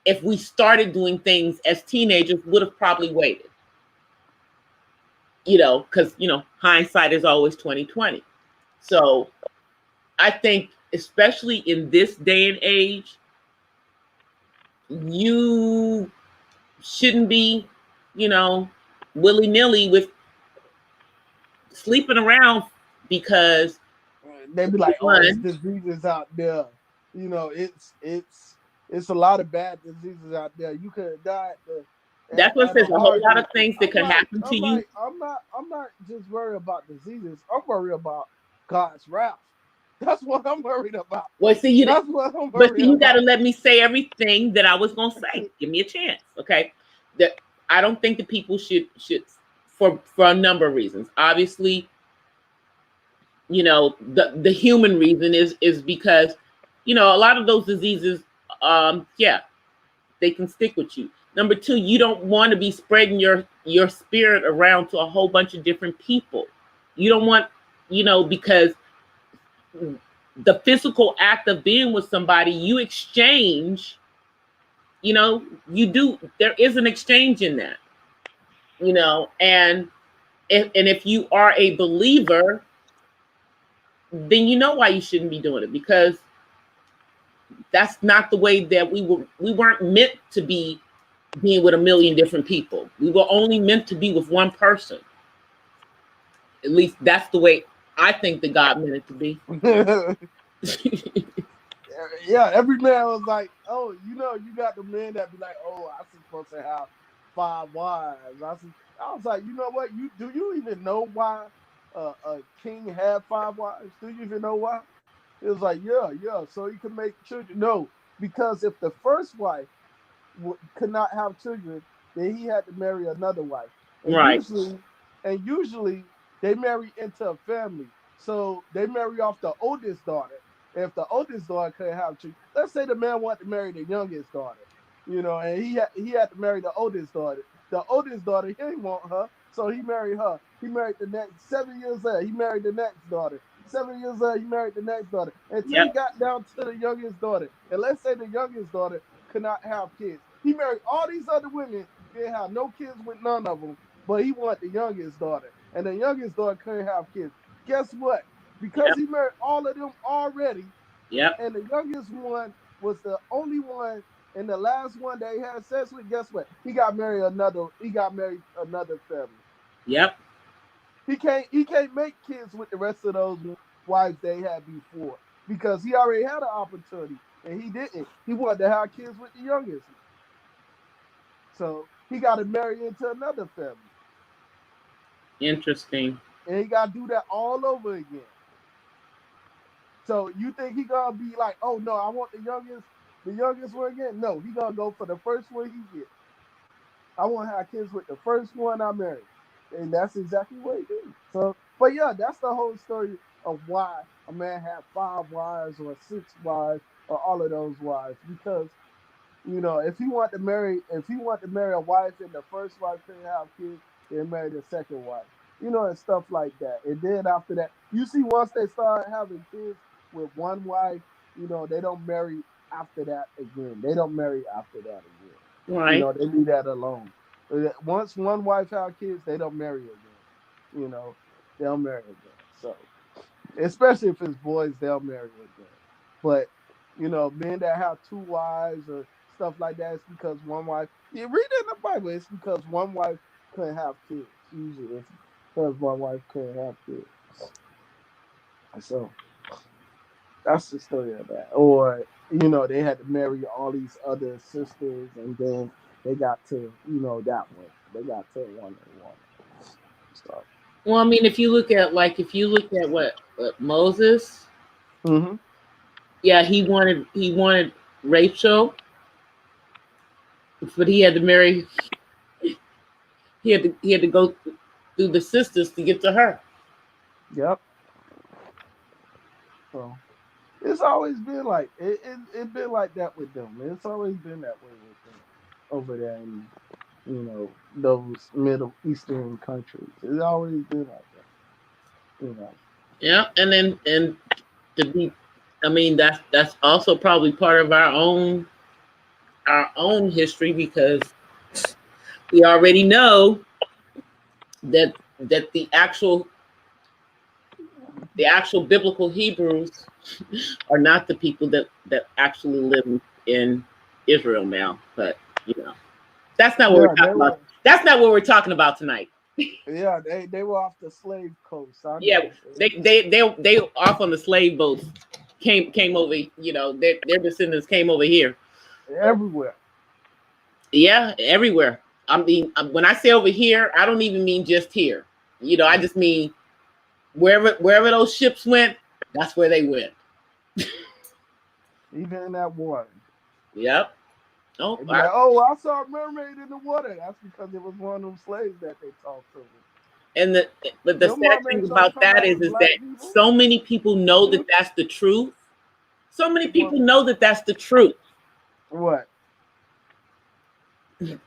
if we started doing things as teenagers, would have probably waited. Because hindsight is always 2020. So I think, especially in this day and age, you shouldn't be, you know, willy nilly with sleeping around because they be like, oh, it's one, diseases out there. You know, it's a lot of bad diseases out there. You could have died that's what at a says a whole heart lot of disease. things that could happen to you. I'm not just worried about diseases. I'm worried about God's wrath. That's what I'm worried about. Well, see, you, That's what I'm but see, worried you got to about. let me say everything that I was gonna say. Give me a chance, okay? That I don't think that people should for a number of reasons. Obviously, the human reason is because a lot of those diseases, yeah, they can stick with you. Number two, you don't want to be spreading your spirit around to a whole bunch of different people. You don't want, because the physical act of being with somebody, you exchange, you do, there is an exchange in that, and if you are a believer, then you know why you shouldn't be doing it, because that's not the way that we weren't meant to be being with a million different people. We were only meant to be with one person. At least that's the way I think that God meant it to be. Yeah, every man was like, oh, you got the men that be like, oh, I was supposed to have 5 wives. I was like, you know what? Do you even know why a king had 5 wives? Do you even know why? It was like, yeah, so he could make children. No, because if the first wife could not have children, then he had to marry another wife, and Right. usually they marry into a family, so they marry off the oldest daughter. If the oldest daughter couldn't have children, let's say the man wanted to marry the youngest daughter, and he had to marry the oldest daughter. The oldest daughter, he didn't want her, so he married her. He married the next 7 years later. He married the next daughter. 7 years later, he married the next daughter until he Yep. got down to the youngest daughter. And let's say the youngest daughter could not have kids. He married all these other women, didn't have no kids with none of them, but he wanted the youngest daughter. And the youngest daughter couldn't have kids. Guess what? Because Yep. he married all of them already, Yep. and the youngest one was the only one and the last one that he had sex with, guess what? He got married another family. Yep. He can't make kids with the rest of those wives they had before because he already had an opportunity and he didn't. He wanted to have kids with the youngest. So he got to marry into another family. Interesting. And he got to do that all over again. So you think he gonna be like, oh no, I want the youngest one again? No, he gonna go for the first one he get. I want to have kids with the first one I married, and that's exactly what he did. So, but yeah, that's the whole story of why a man had 5 wives or 6 wives or all of those wives. Because if he wanted to marry a wife and the first wife couldn't have kids, then marry the second wife. And stuff like that. And then after that, you see, once they start having kids with one wife, you know, they don't marry after that again. They don't marry after that again. You Right. know, they leave that alone. Once one wife have kids, they don't marry again. You know, they'll marry again. So, especially if it's boys, they'll marry again. But you know, men that have two wives or stuff like that, it's because one wife. You read it in the Bible. It's because one wife couldn't have kids. Usually, it's because one wife couldn't have kids. So that's the story of that. Or you know, they had to marry all these other sisters, and then they got to that one. They got to one and one. So. Well, I mean, if you look at what Moses, Mm-hmm. yeah, he wanted Rachel, but he had to marry. He had to go through the sisters to get to her. Yep. So it's always been like it been like that with them. It's always been that way with them over there in those Middle Eastern countries. It's always been like that. You know. Yeah, and to be, I mean, that's also probably part of our own history because we already know that the actual biblical Hebrews are not the people that actually live in Israel now. But you know, that's not what we're Yeah, they talking were. about. That's not what we're talking about tonight. Yeah, they were off the slave coast. I Yeah, know. they off on the slave boats came over. You know, their descendants came over here. Everywhere. Yeah, everywhere. I mean, when I say over here, I don't even mean just here. You know, I just mean wherever those ships went, that's where they went. Even in that water. Yep. Oh, They'd be like, "Oh, I saw a mermaid in the water." That's because it was one of them slaves that they talked to. and but the Them sad thing mermaids don't about come that out is with is black that people. so many people know that that's the truth. So many What? people know that that's the truth. What?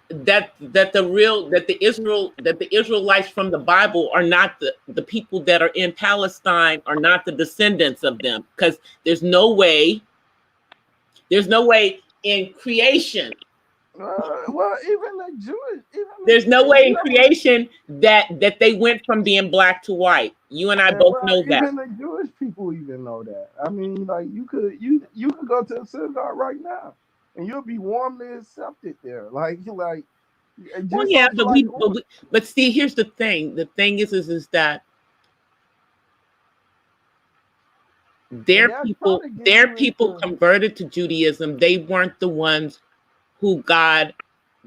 That the Israelites from the Bible are not the people that are in Palestine are not the descendants of them because there's no way in creation. Well, even the Jewish, There's no if way in you ever, creation that they went from being black to white. You and I both well, know that. even the Jewish people even know that. I mean, like you could go to a synagogue right now, and you'll be warmly accepted there. Like Well, just yeah, off of but like we but going. we, but see, here's the thing. The thing is that And their they'll try people to get their you people into converted to Judaism. They weren't the ones who God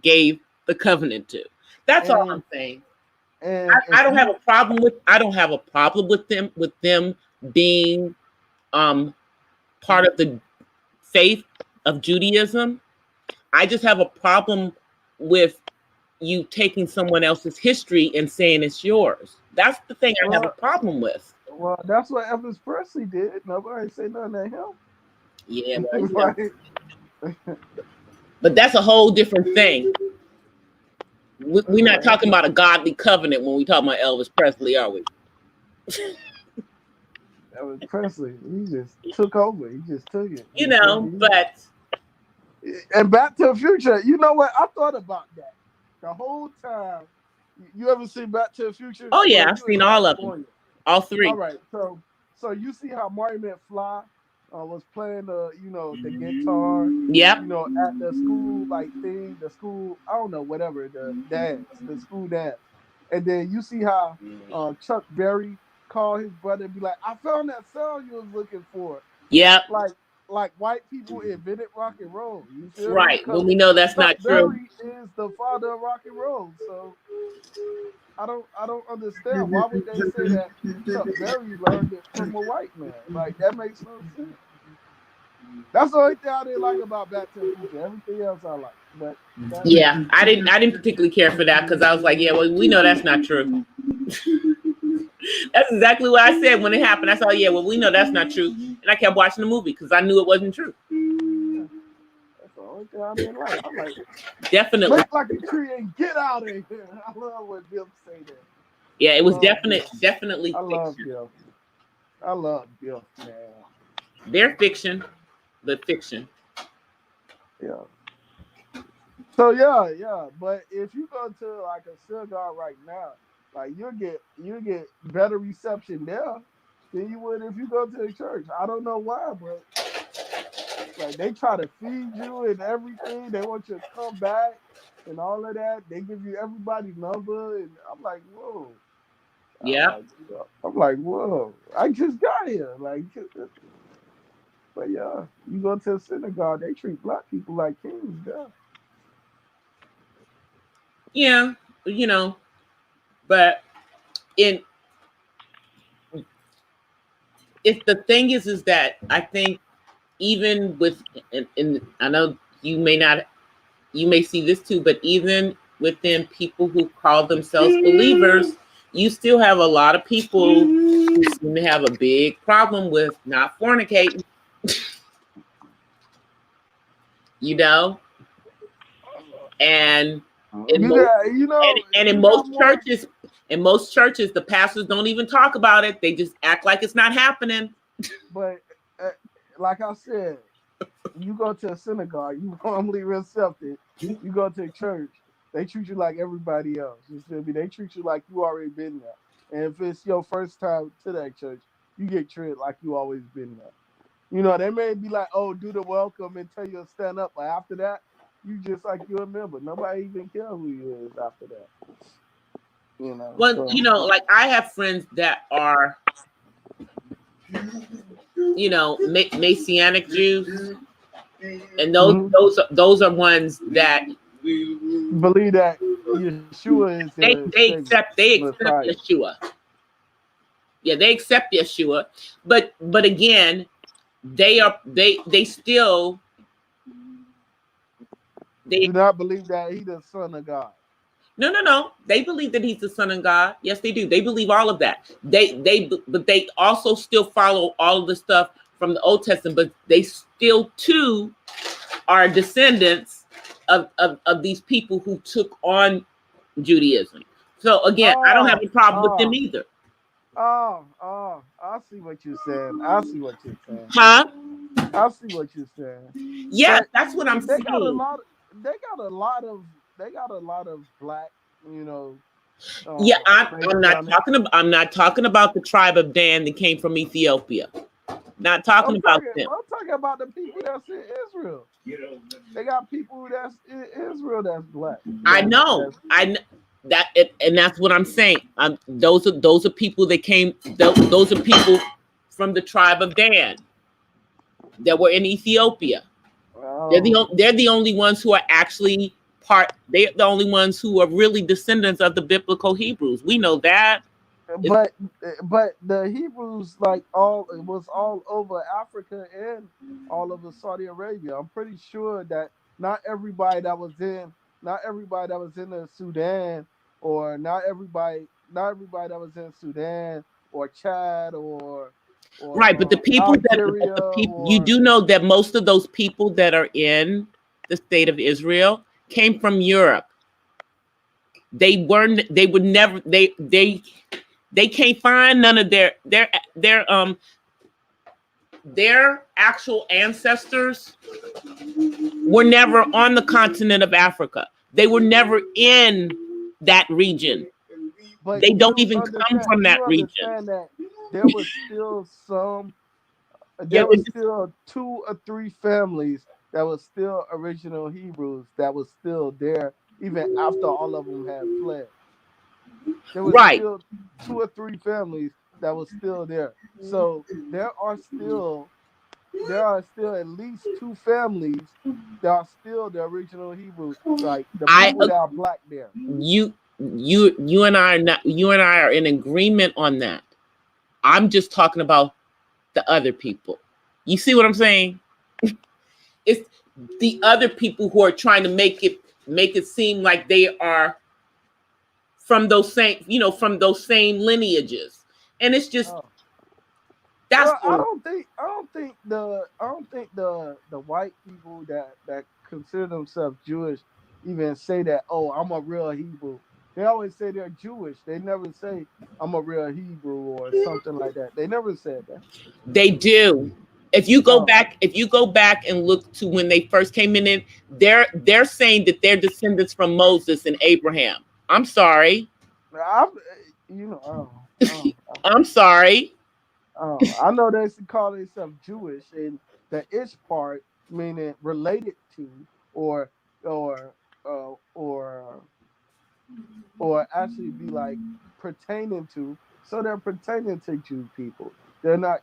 gave the covenant to. That's all and I'm saying. and I if don't have you a problem with them being um part of the faith of Judaism. I just have a problem with you taking someone else's history and saying it's yours. That's the thing I have a well, problem with. that's what Elvis Presley did. Nobody say nothing to Yeah, him. Like, but that's a whole different thing. We're not well, talking about a godly covenant when we talk about Elvis Presley, are we? Elvis Presley, he just took over. He just took it. You know, but And Back to the Future. You know what? I thought about that the whole time. You ever see Back to the Future? oh Well, yeah, I've you in seen all of them, California. all All three. right. So you see how Marty McFly was playing the guitar, Yep. at the school like thing, the school, I don't know, whatever, the school dance. And then you see how Chuck Berry called his brother and be like, "I found that song you was looking for." Yep. Like white people invented rock and roll. You feel me? Right. Because Well, we know that's Chuck not true. Berry is the father of rock and roll. So I don't understand why would they say that Chuck Berry learned it from a white man. Like that makes no sense. That's the only thing I didn't like about Back to the Future. Everything else I like, but that Yeah, I didn't particularly care for that because I was like, yeah, well, we know that's not true. That's exactly what I said when it happened. I said, oh, yeah, well, we know that's not true, and I kept watching the movie because I knew it wasn't true. that's the only thing I didn't like. I'm like, Definitely. make like a tree and get out of here. I love when Bill say that. Yeah, it I was love Bill. definitely I love fiction. Bill. I love Bill, man. They're fiction. the fiction. Yeah. So yeah. But if you go to like a synagogue right now, like you get better reception there than you would if you go to a church. I don't know why, but like they try to feed you and everything. They want you to come back and all of that. They give you everybody's number, and I'm like, whoa. Yeah. I'm like, whoa. I just got here, like. But yeah, you go to a synagogue, they treat black people like kings. Yeah. Yeah. You know, but in if the thing is that I think even with and I know you may see this too, but even within people who call themselves believers, you still have a lot of people who seem to have a big problem with not fornicating. You know, and in You most got, you know, and you got more. in most churches, the pastors don't even talk about it. They just act like it's not happening. But uh, like I said, you go to a synagogue, you normally accepted. You go to a church, they treat you like everybody else. You feel me? They treat you like you already been there. And if it's your first time to that church, you get treated like you always been there. You know, they may be like, oh, do the welcome and tell you to stand up. But after that, you just like you're a member. Nobody even care who you is after that. You know, Well, so you know, like I have friends that are, you know, Messianic Jews, and those are ones that believe that Yeshua is the savior, they accept Messiah. Yeshua. Yeah, they accept Yeshua, but again, they still they Do not believe that he the son of God. no. They believe that he's the son of God. Yes, they do. They believe all of that. But they also still follow all of the stuff from the Old Testament. But they still too are descendants of these people who took on Judaism. So again, I don't have Oh, a problem with them oh, either. I see what you're saying. I see what you're saying. Huh? I see what you're saying. Yeah, But that's what I'm they got a saying. lot. They got a lot of. They got a lot of black. You know, Yeah, Messianic. I'm not talking about the tribe of Dan that came from Ethiopia. Not talking about them. I'm talking about the people that's in Israel. They got people that's in Israel that's black. I know. And that's what I'm saying. Those are people that came. Those are people from the tribe of Dan that were in Ethiopia. Oh. They're the only ones who are actually part. They're the only ones who are really descendants of the biblical Hebrews. We know that. It's, But the Hebrews like all it was all over Africa and all over Saudi Arabia. I'm pretty sure that not everybody that was in the Sudan or not everybody that was in Sudan or Chad or right, but Algeria the people you or do know that most of those people that are in the state of Israel came from Europe. They weren't. They would never. They can't find none of their actual ancestors were never on the continent of Africa. They were never in that region. but They don't even come from that you region. understand that there was still some Yeah, there was still 2 or 3 families that was still original Hebrews that was still there even after all of them had fled. There was right. still 2 or 3 families that was still there. So there are still at least 2 families that are still the original Hebrews, like the I people that are black there. you and I are not. You and I are in agreement on that. I'm just talking about the other people. You see what I'm saying? It's the other people who are trying to make it seem like they are from those same, from those same lineages. And it's just Oh. that's Well, I don't think the white people that consider themselves Jewish even say that, oh, I'm a real Hebrew. They always say they're Jewish. They never say I'm a real Hebrew or something like that. They never said that. they do. If you go back and look to when they first came in, they're saying that they're descendants from Moses and Abraham. I'm sorry. I'm, I'm sorry. I know they call themselves Jewish, and the ish part meaning related to, or or uh, or actually be like pertaining to. So they're pertaining to Jew people. They're not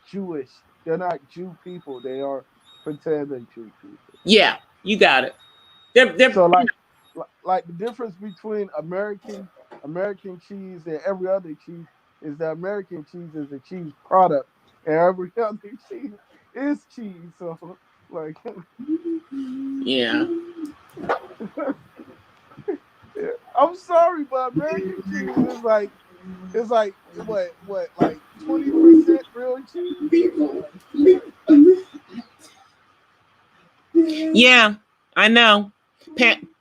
Jewish. They're not Jew people. They are pretending Jew people. Yeah, you got it. They're So like the difference between American cheese and every other cheese is that American cheese is a cheese product and every other cheese is cheese. So like yeah. I'm sorry, but American cheese is like it's like what like 20% real cheese. Yeah, I know.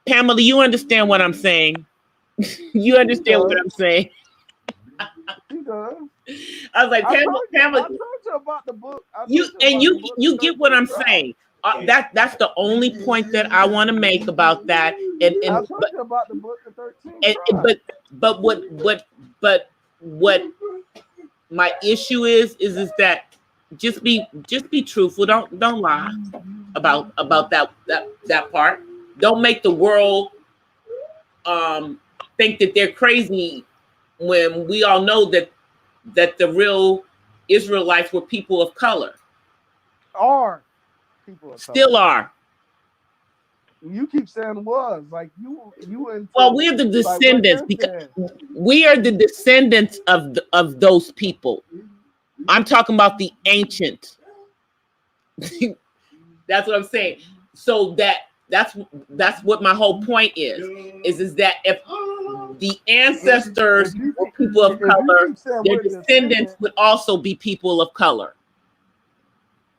Pamela, you understand what I'm saying. You He understand what does. I'm saying. He does. I was like, I told Pamela, you about the book. I told you you and about the you book, you The get what 13 I'm Tribes. saying. That's the only point that I want to make about that. I told you about the book, The 13 and Tribes. but what my issue is that just be truthful. Don't lie about that part. Don't make the world think that they're crazy when we all know that the real Israelites were people of color. Are people of color. Still are. You keep saying was like you into Well, we're the like what descendants they're because saying. we are the descendants of those people. I'm talking about the ancient. That's what I'm saying. So that's what my whole point is that if the ancestors were people of If you color, keep saying their we're descendants descendants, would also be people of color.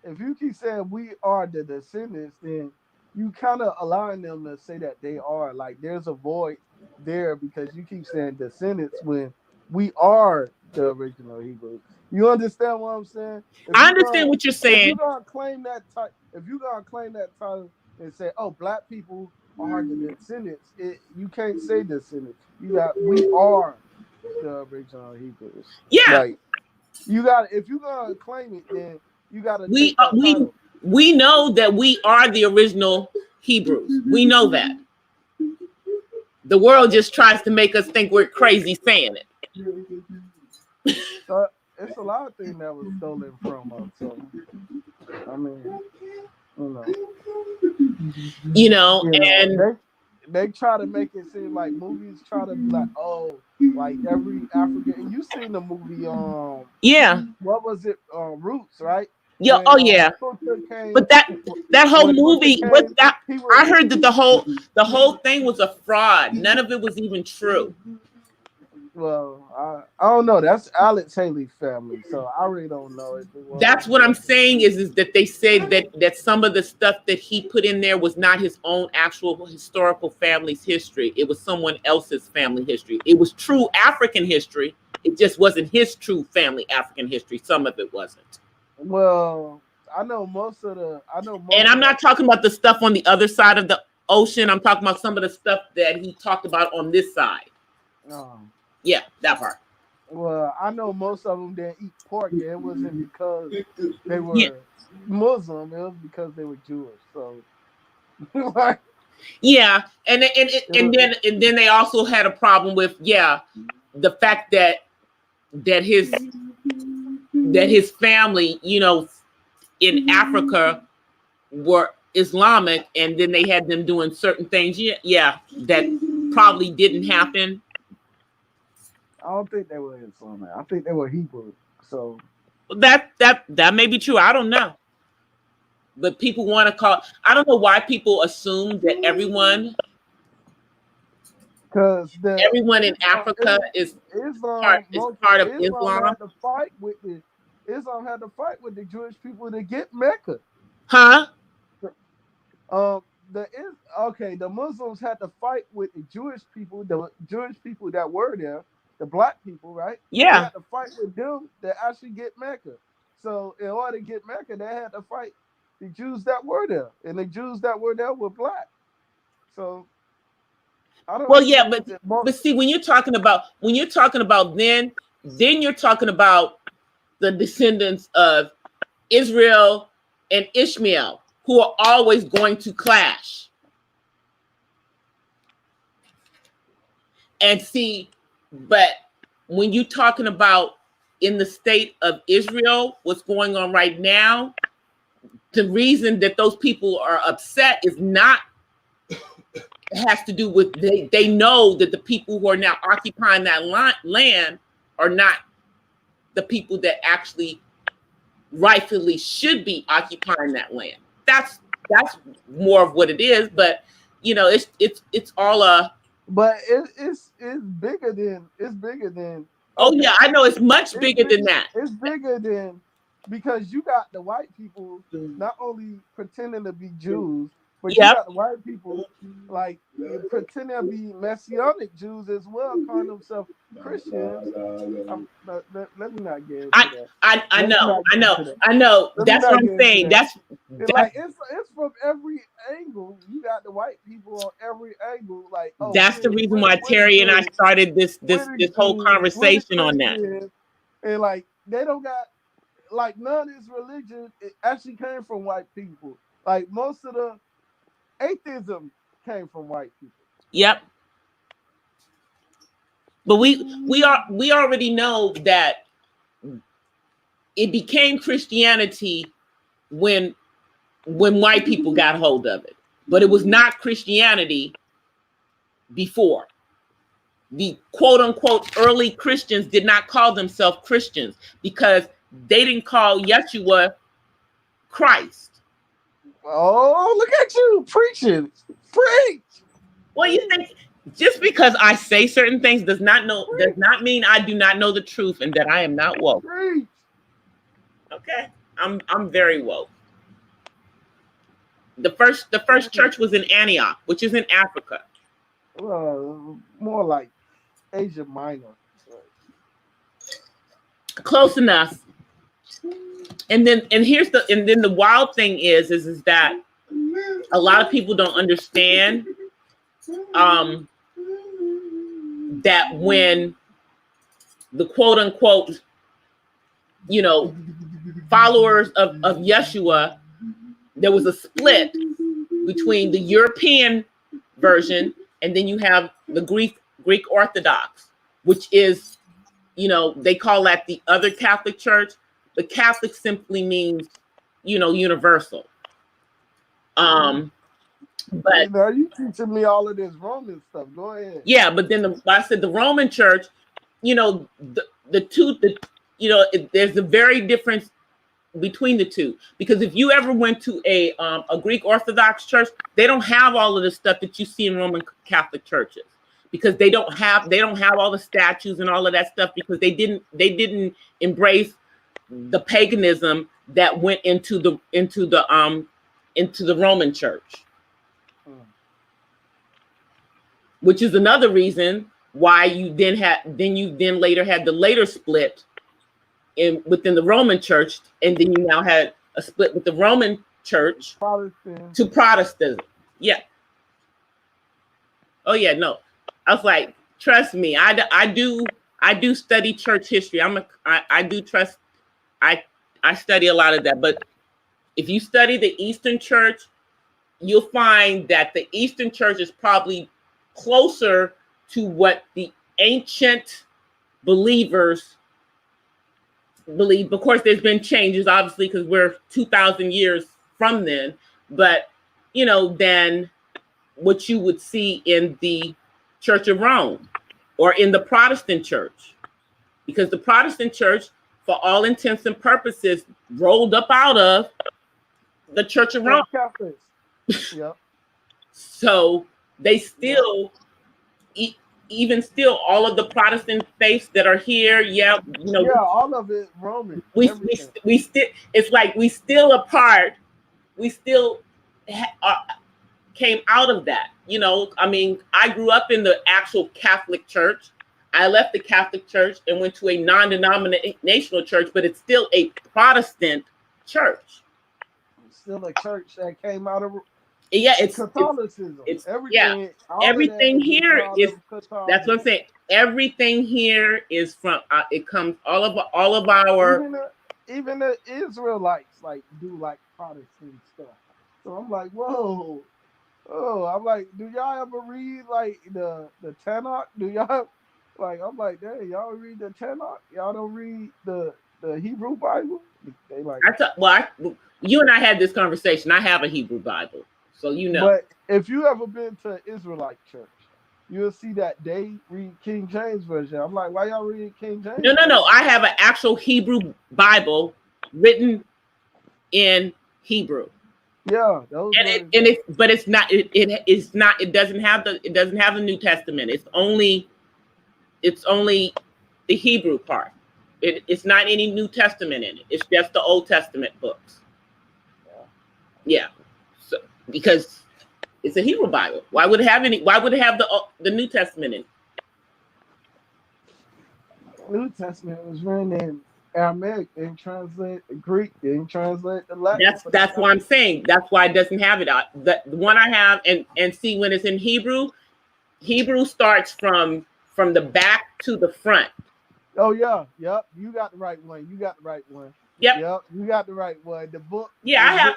if you keep saying we are the descendants, then you kind of allowing them to say that they are. Like there's a void there because you keep saying descendants when we are the original Hebrews. You understand what I'm saying? I understand what you're If you saying. gonna claim that title, and say, "Oh, black people are the descendants," you can't say descendants. You got we are the original Hebrews. Yeah, Like you got if you gonna claim it, then you got to we take that title. we know that we are the original Hebrews. We know that. The world just tries to make us think we're crazy saying it. So it's a lot of things that was stolen from us. So I mean, you know, You know, and they try to make it seem like movies try to be like, oh, like every African. And you seen the movie yeah, what was it? Roots, right? yeah, oh yeah. Kunta came, But that whole when Kunta movie, what came, that he was I heard that the whole thing was a fraud. None of it was even true. well, I don't know. That's Alex Haley's family, so I really don't know if it was. That's what I'm saying is that they said that some of the stuff that he put in there was not his own actual historical family's history. It was someone else's family history. It was true African history. It just wasn't his true family African history. Some of it wasn't. Well, I know most of the. I know And most I'm of not talking about the stuff on the other side of the ocean. I'm talking about some of the stuff that he talked about on this side. the. Yeah, that part. Well, I know most of them didn't eat pork. And it wasn't because they Yeah. were Muslim. It was because they were Jewish. So, like, Yeah, and then they also had a problem with the fact that his family, in Africa were Islamic, and then they had them doing certain things. Yeah, that probably didn't happen. I don't think they were Islamic. I think they were Hebrew. So That may be true. I don't know, but people want to call. I don't know why people assume that because everyone in Africa is part of Islam. Islam had to fight with the Jewish people to get Mecca. Huh? Um, the Muslims had to fight with the Jewish people that were there, the black people, right? They Yeah. had to fight with them to actually get Mecca. So in order to get Mecca, they had to fight the Jews that were there, and the Jews that were there were black. So I don't Well, see yeah, it. but see, when you're talking about then you're talking about the descendants of Israel and Ishmael, who are always going to clash. And see, but when you're talking about in the state of Israel, what's going on right now, the reason that those people are upset is not has to do with they know that the people who are now occupying that land are not the people that actually rightfully should be occupying that land. That's more of what it is. But you know, it's all a. But it's bigger than Oh yeah, okay. I know it's much It's bigger big, than that. it's bigger than because you got the white people not only pretending to be Jews, but you Yep, got the white people like pretending to be Messianic Jews as well, calling themselves Christians. Let me not get into that. I Let me know, not get into that. I know. Let me That's what not I'm get into saying. that. That's Like it's from every angle. You got the white people on every angle. Like, oh, that's the reason why we're the Terry and I good, started this we're the whole Jews, we're the conversation on that. Christians, and like they don't got like none of this religion. It actually came from white people. Like most of the atheism came from white people. Yep. But we already know that it became Christianity when white people got hold of it. But it was not Christianity before. The quote unquote early Christians did not call themselves Christians because they didn't call Yeshua Christ. Oh, look at you preaching. Preach. Well, you think just because I say certain things does not mean I do not know the truth and that I am not woke. Preach. Okay. I'm very woke. The first church was in Antioch, which is in Africa. More like Asia Minor. Close enough. And then the wild thing is that a lot of people don't understand that when the quote unquote, you know, followers of Yeshua, there was a split between the European version and then you have the Greek Orthodox, which is, you know, they call that the other Catholic Church. The Catholic simply means, you know, universal. But you know, you teaching me all of this Roman stuff. Go ahead. Yeah, but then I said the Roman Church, you know, there's a very difference between the two, because if you ever went to a Greek Orthodox church, they don't have all of the stuff that you see in Roman Catholic churches, because they don't have all the statues and all of that stuff, because they didn't embrace the paganism that went into the Roman church, which is another reason why you then later had the later split within the Roman church, and then you now had a split with the Roman church to Protestantism. Yeah. Oh yeah, no. I was like, trust me, I do study church history. I study a lot of that. But if you study the Eastern Church, you'll find that the Eastern Church is probably closer to what the ancient believers believe. Of course, there's been changes, obviously, because we're 2,000 years from then, but you know, than what you would see in the Church of Rome or in the Protestant church, because the Protestant church, for all intents and purposes, rolled up out of the Church of Rome. Yep. So they still, even still, all of the Protestant faiths that are here, you know, all of it Roman. We still, it's like we still a part. We still came out of that. You know, I mean, I grew up in the actual Catholic Church. I left the Catholic Church and went to a non-denominational church, but it's still a Protestant church. Still a church that came out of It's Catholicism. It's everything. Everything here is. That's what I'm Catholicism. saying. Everything here is from. It comes all of our. Even the Israelites like do like Protestant stuff. So I'm like, whoa. Oh, I'm like, do y'all ever read like the Tanakh? Do y'all like? I'm like, dang, y'all read the Tanakh? Y'all don't read the Hebrew Bible? They like. You and I had this conversation. I have a Hebrew Bible, so you know. But if you ever been to Israelite church, you'll see that they read King James version. I'm like, why y'all read King James? No. I have an actual Hebrew Bible written in Hebrew. Yeah, but it's not. It's not. It doesn't have the New Testament. It's only the Hebrew part. It's not any New Testament in it. It's just the Old Testament books. Yeah. So because it's a Hebrew Bible. Why would it have the New Testament in it? New Testament was written in Aramaic. They didn't translate the Greek. They didn't translate the Latin. That's why I'm saying. That's why it doesn't have it. The one I have and see when it's in Hebrew. Hebrew starts from the back to the front. Oh yeah, yep. You got the right one. Yep, you got the right one. The book. Yeah,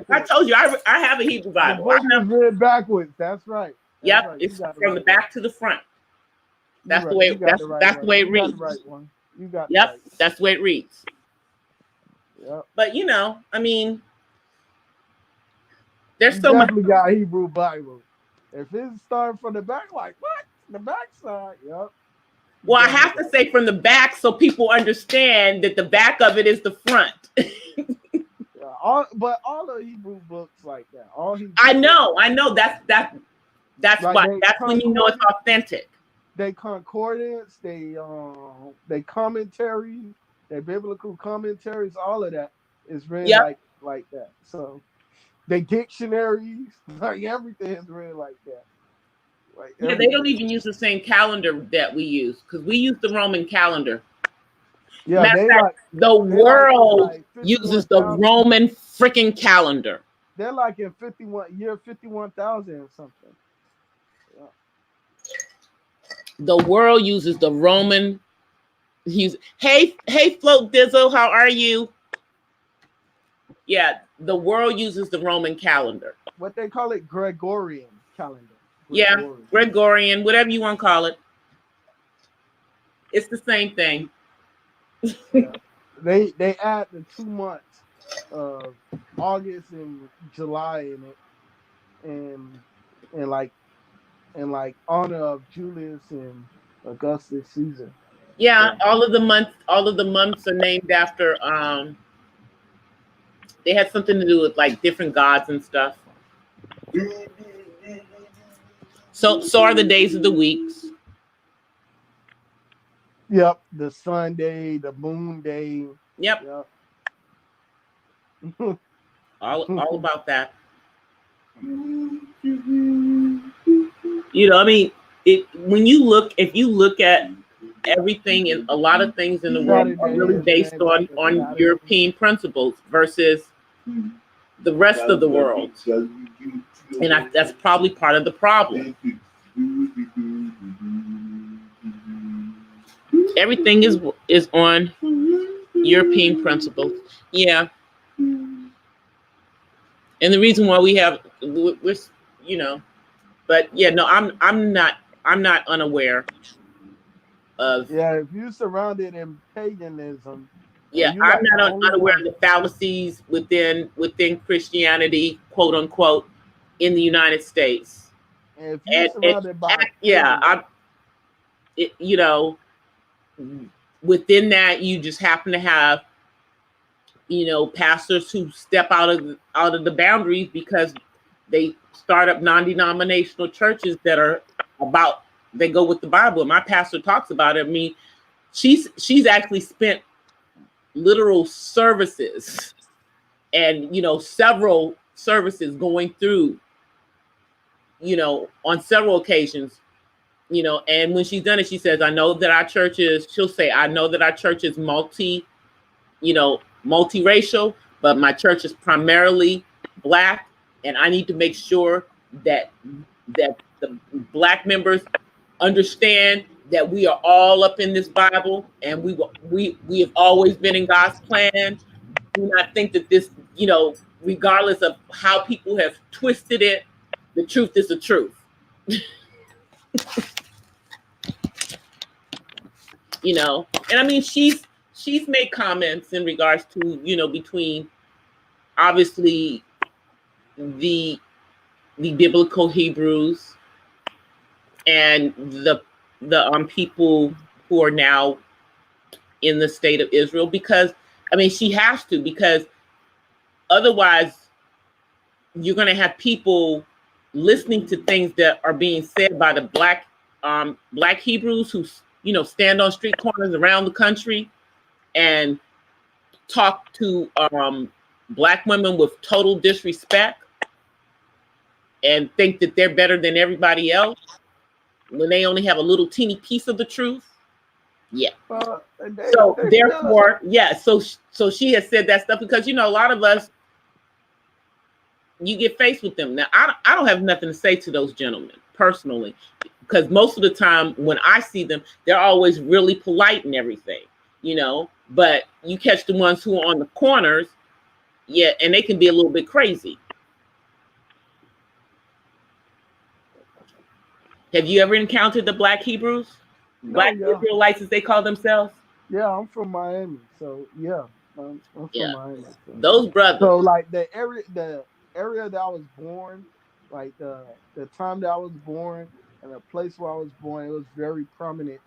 I told you I have a Hebrew Bible. The book is read backwards. That's right. Yep, right. It's from the back to the front. That's the way. That's the way it reads. You got. Yep, that's the way it reads. Yep. But I mean, there's so much. Definitely got a Hebrew Bible. If it's starting from the back, like what? The back side. Yep. Well, I have to say from the back so people understand that the back of it is the front. But all the Hebrew books like that. I know. That's like why. That's when you know it's authentic. They concordance, they commentary, they biblical commentaries, all of that is read like that. So they dictionaries, like everything is read like that. Like they don't even use the same calendar that we use because we use the Roman calendar. Yeah, the world uses the Roman freaking calendar. They're like in 51,000 or something. Yeah. The world uses the Roman. Hey, Float Dizzle, how are you? Yeah, the world uses the Roman calendar. What they call it, Gregorian calendar. Yeah, Gregorian, whatever you want to call it. It's the same thing. Yeah. They add the 2 months of August and July in it, and like honor of Julius and Augustus Caesar. Yeah, all of the months are named after they had something to do with like different gods and stuff. So are the days of the weeks. Yep, the sun day, the moon day. Yep. all about that. I mean, if you look at everything and a lot of things in the world are really based on European principles versus the rest of the world. And that's probably part of the problem. Everything is on European principles. Yeah. And the reason why we're but yeah, no, I'm not unaware of. Yeah, if you're surrounded in paganism. Yeah, I'm not unaware of the fallacies within Christianity, quote unquote, in the United States. And if you're surrounded by within that, you just happen to have, pastors who step out of the boundaries because they start up non-denominational churches that are they go with the Bible. And my pastor talks about it. I mean, she's actually spent literal services and several services going through on several occasions you know, and when she's done it, she says, I know that our church is, she'll say, I know that our church is multiracial, but my church is primarily Black, and I need to make sure that the Black members understand that we are all up in this Bible, and we have always been in God's plan. Do not think that this, you know, regardless of how people have twisted it, the truth is the truth. You know, and I mean, she's made comments in regards to, you know, between obviously the biblical Hebrews and the people who are now in the state of Israel, because I mean, she has to, because otherwise you're going to have people listening to things that are being said by the Black Hebrews who, you know, stand on street corners around the country and talk to Black women with total disrespect and think that they're better than everybody else when they only have a little teeny piece of the truth. Yeah. So therefore, yeah. So she has said that stuff because, you know, a lot of us, you get faced with them. Now, I don't have nothing to say to those gentlemen personally, because most of the time when I see them, they're always really polite and everything, you know. But you catch the ones who are on the corners, yeah, and they can be a little bit crazy. Have you ever encountered the Black Hebrews? Black Israelites, as they call themselves? Yeah, I'm from Miami, so yeah, I'm from Miami. So. Those brothers. So like the area that I was born, like the time that I was born and the place where I was born, it was very prominent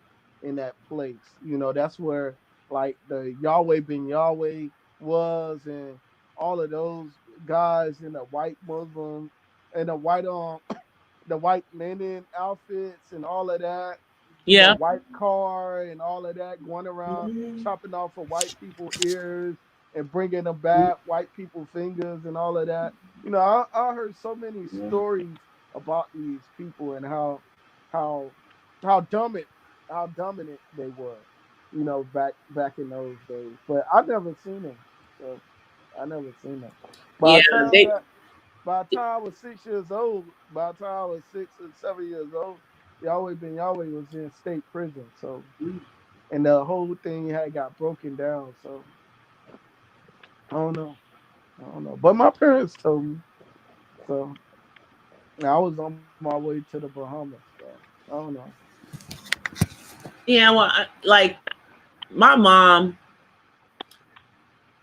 in that place. You know, that's where like the Yahweh ben Yahweh was, and all of those guys in the white Muslim and the white the white linen outfits and all of that. Yeah. The white car and all of that, going around chopping off of white people's ears and bringing them back, white people's fingers and all of that. You know, I heard so many stories about these people and how dominant they were. You know, back in those days. But I never seen them. So I never seen them. By the time I was 6 years old, by the time I was 6 or 7 years old, Yahweh ben Yahweh was in state prison. So, and the whole thing had got broken down. So, I don't know. But my parents told me. So, I was on my way to the Bahamas. So, I don't know. Yeah, well, like my mom,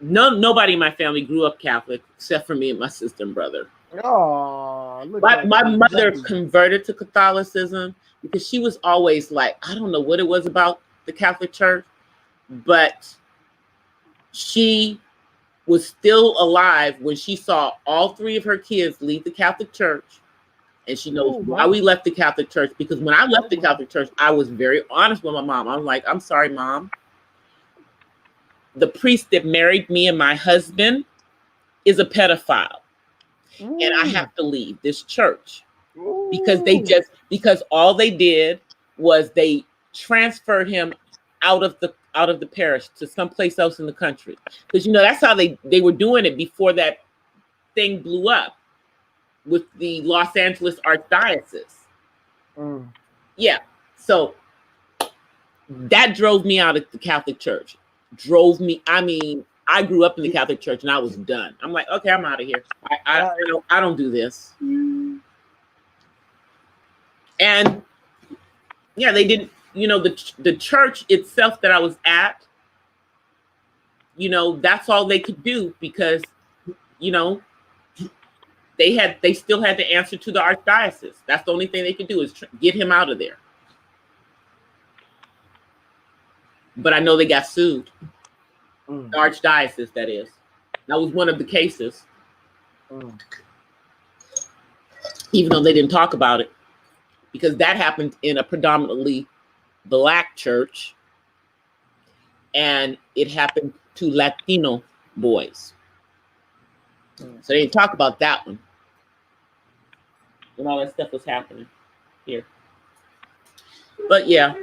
nobody in my family grew up Catholic except for me and my sister and brother. Oh, my mother converted to Catholicism because she was always like, I don't know what it was about the Catholic Church, but she was still alive when she saw all 3 of her kids leave the Catholic Church. And she knows why we left the Catholic Church, because when I left the Catholic Church, I was very honest with my mom. I'm like, I'm sorry, Mom. The priest that married me and my husband is a pedophile. And I have to leave this church. Because all they did was they transferred him out of the parish to someplace else in the country. Because, you know, that's how they were doing it before that thing blew up with the Los Angeles Archdiocese. Yeah. So that drove me out of the Catholic Church. I grew up in the Catholic Church and I was done. I'm like, okay, I'm out of here. I don't do this. And yeah, they didn't, you know, the church itself that I was at, you know, that's all they could do because, you know, they still had to answer to the archdiocese. That's the only thing they could do is get him out of there. But I know they got sued. The archdiocese, that is. That was one of the cases. Even though they didn't talk about it. Because that happened in a predominantly Black church. And it happened to Latino boys. So they didn't talk about that one. When all that stuff was happening here. But yeah,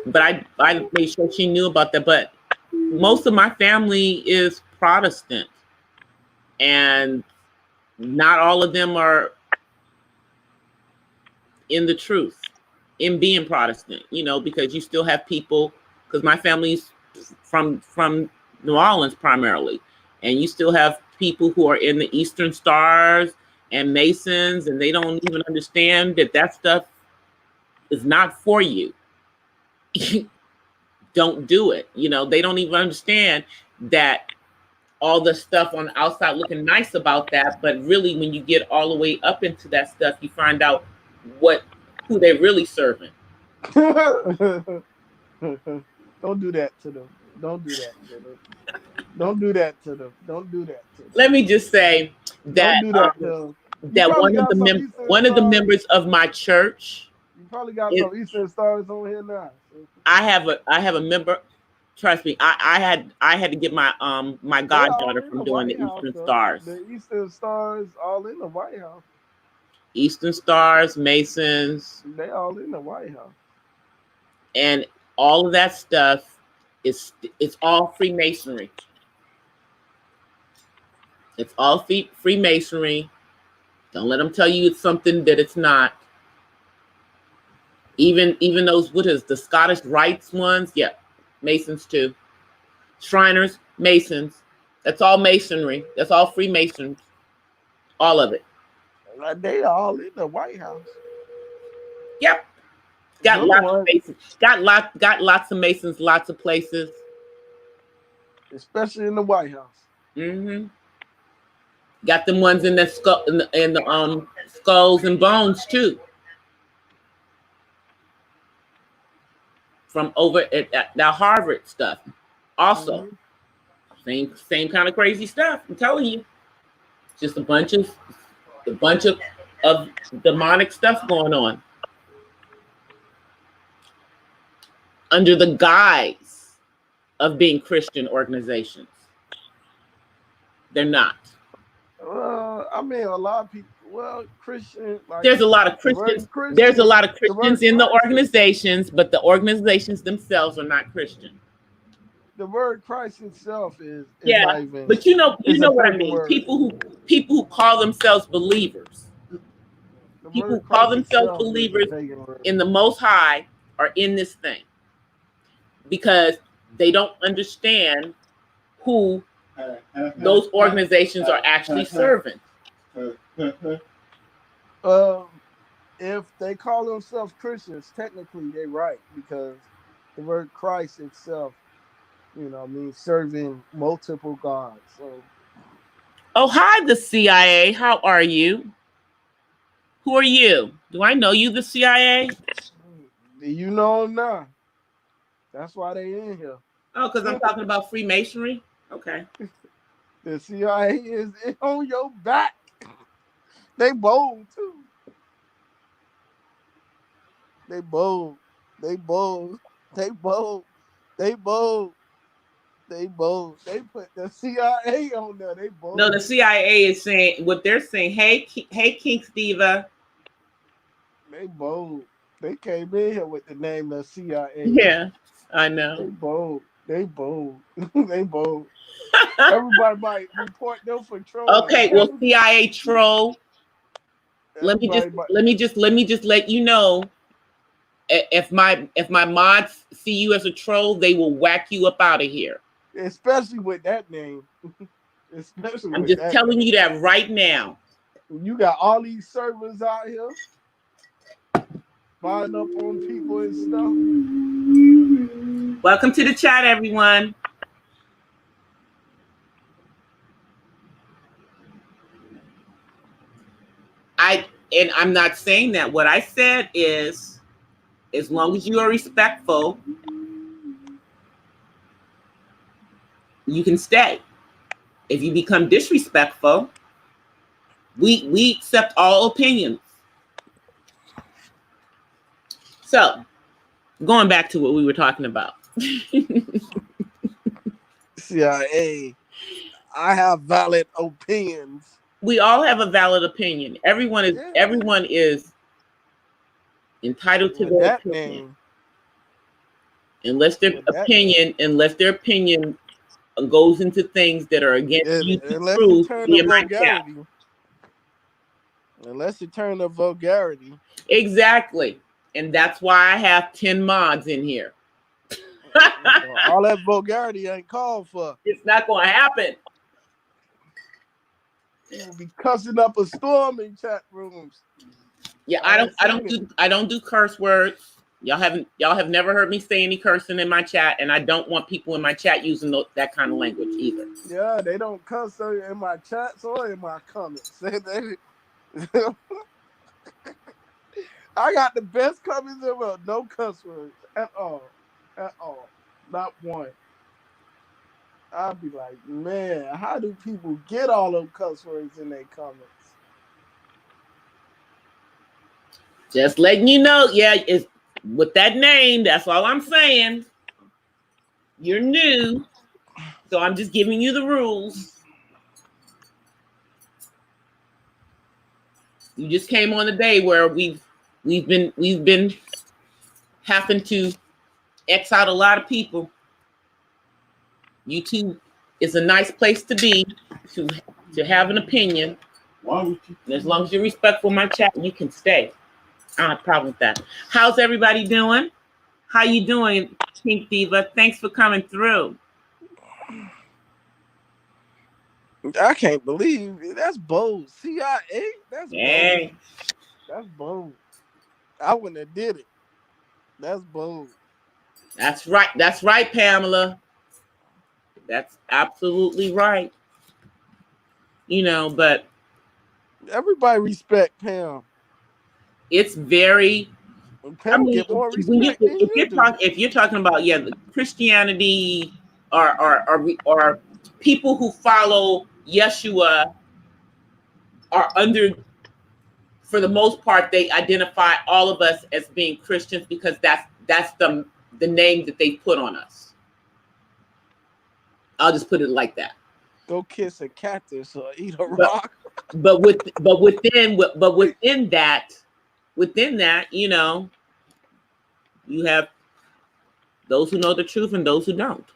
but I made sure she knew about that. But most of my family is Protestant, and not all of them are in the truth in being Protestant, you know, because you still have people, because my family's from New Orleans primarily, and you still have people who are in the Eastern Stars and Masons, and they don't even understand that that stuff is not for you. Don't do it. You know, they don't even understand that all the stuff on the outside looking nice about that, but really when you get all the way up into that stuff, you find out who they're really serving. Don't do that to them. Don't do that to them. Don't do that to them. Don't do that to them. Let me just say Don't that do that to them. that one of the members of my church. You probably got some Eastern Stars on here now. So. I have a member. Trust me, I had to get my my goddaughter from doing the Eastern Stars. The Eastern Stars all in the White House. Eastern Stars, Masons. They all in the White House. And all of that stuff it's all Freemasonry. It's all Freemasonry. Don't let them tell you it's something that it's not. Even those, what is the Scottish Rites ones? Yeah, Masons too. Shriners, Masons. That's all Masonry. That's all Freemasons. All of it. They all in the White House. Yep. Got lots of Masons. Got lots of Masons, lots of places. Especially in the White House. Mm-hmm. Got them ones in the skull in the skulls and bones too. From over at that Harvard stuff. Also, same kind of crazy stuff. I'm telling you. Just a bunch of demonic stuff going on. Under the guise of being Christian organizations. They're not. I mean, a lot of people. Well, Christian. Like, there's a lot of Christians. There's a lot of Christians in the organizations, but the organizations themselves are not Christian. The word Christ itself is yeah, not even, but you know what I mean. Word. People who call themselves believers. People who call themselves believers in the Most High are in this thing because they don't understand who those organizations are actually serving. If they call themselves Christians, technically they're right because the word Christ itself, you know, means serving multiple gods. So, oh, hi, the CIA. How are you? Who are you? Do I know you, the CIA? Do you know them now? That's why they in here. Oh, because I'm talking about Freemasonry? Okay. The CIA is on your back. They bold, too. They bold. They bold. They bold. They bold. They bold. They put the CIA on there. They bold. No, the CIA is saying what they're saying. Hey, Kinks Diva. They bold. They came in here with the name of CIA. Yeah, I know. They bold. They bold. They bold. Everybody might report them for troll. Okay, well, CIA troll. Let me just let you know. If my mods see you as a troll, they will whack you up out of here. Especially with that name. I'm just telling you that right now. You got all these servers out here buying up on people and stuff. Welcome to the chat, everyone. I'm not saying that. What I said is, as long as you are respectful, you can stay. If you become disrespectful, we accept all opinions. So, going back to what we were talking about. CIA, I have valid opinions. We all have a valid opinion. Everyone is Entitled to with their that opinion. name. Unless their With that name. opinion goes into things that are against YouTube Unless it rules, turn be to in my chat. vulgarity. Unless it turn to vulgarity. Exactly. And that's why I have 10 mods in here. All that vulgarity ain't called for. It's not going to happen. You'll be cussing up a storm in chat rooms. Yeah, I don't do curse words. Y'all have never heard me say any cursing in my chat, and I don't want people in my chat using that kind of language either. Yeah, they don't cuss in my chats or in my comments. I got the best comments in the world. No cuss words at all. At all. Not one. I'll be like, man, how do people get all those cuss words in their comments? Just letting you know, yeah, it's with that name, that's all I'm saying. You're new, so I'm just giving you the rules. You just came on a day where we've been having to X out a lot of people. YouTube is a nice place to be to have an opinion. And as long as you're respectful of my chat, you can stay. I don't have a problem with that. How's everybody doing? How you doing, Pink Diva? Thanks for coming through. I can't believe it. That's bold. CIA? That's bold. That's bold. I wouldn't have did it. That's bold. That's right. That's right, Pamela. That's absolutely right. You know, but everybody respect Pam. It's very. Pam get more respect than you do. If you're talking about Christianity or people who follow Yeshua are under, for the most part, they identify all of us as being Christians because that's the name that they put on us. I'll just put it like that. Go kiss a cactus or eat a rock. But within that, you know, you have those who know the truth and those who don't.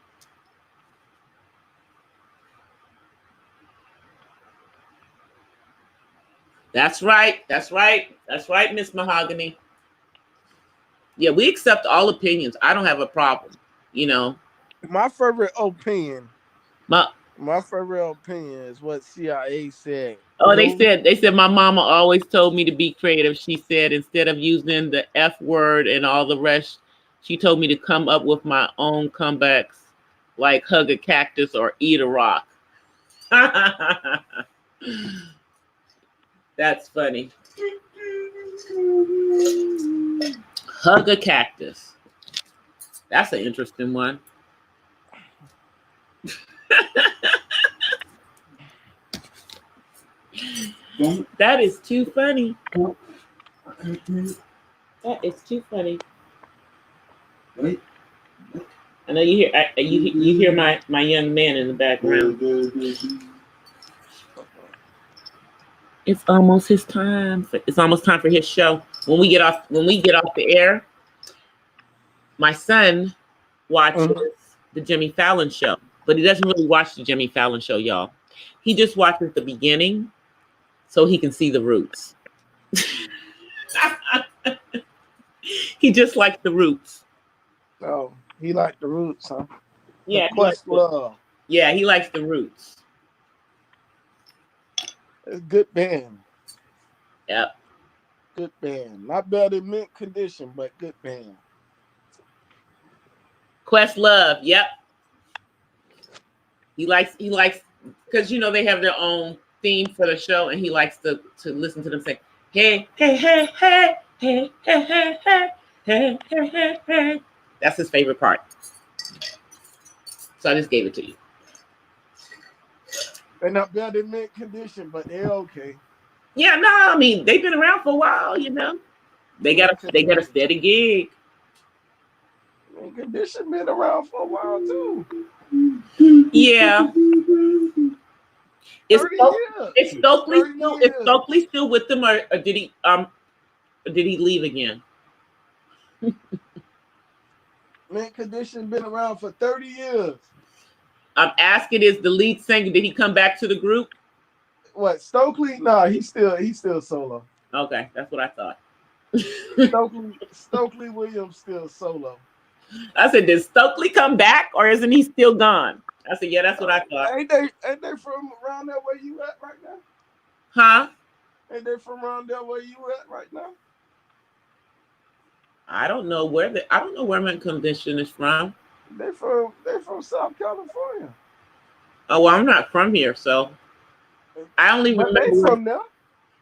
That's right. That's right. That's right, Miss Mahogany. Yeah, we accept all opinions. I don't have a problem. You know, my favorite opinion. My favorite opinion is what CIA said. Oh, they said my mama always told me to be creative. She said instead of using the F word and all the rest, she told me to come up with my own comebacks, like hug a cactus or eat a rock. That's funny. Hug a cactus. That's an interesting one. That is too funny. That is too funny. Wait. I know you hear you hear my young man in the background. It's almost his time. It's almost time for his show. When we get off the air, my son watches the Jimmy Fallon show, but he doesn't really watch the Jimmy Fallon show, y'all. He just watches the beginning so he can see the roots. He just likes the roots. Oh, he liked the roots, huh? Yeah, Questlove. Yeah, he likes the roots. It's a good band. Yep. Good band. Not bad in mint condition, but good band. Questlove, yep. He likes because you know they have their own theme for the show, and he likes to listen to them say, hey, hey, hey, hey, hey, hey, hey, hey, hey, hey, hey, hey. That's his favorite part. So I just gave it to you. They're not bad in mint condition, but they're okay. Yeah, no, I mean they've been around for a while, you know. They got a steady gig. Mint condition been around for a while too. Yeah. Is Stokely still with them, or did he leave again? Mint Condition been around for 30 years. I'm asking, is the lead singer, did he come back to the group? What, Stokely? Nah, he's still solo. Okay, that's what I thought. Stokely Williams still solo. I said, did Stokely come back or isn't he still gone? I said, yeah, that's what I thought. Ain't they from around there where you at right now? Huh? Ain't they from around there where you at right now? I don't know where Mint Condition is from. They from South California. Oh, well, I'm not from here, so I only remember. They from there.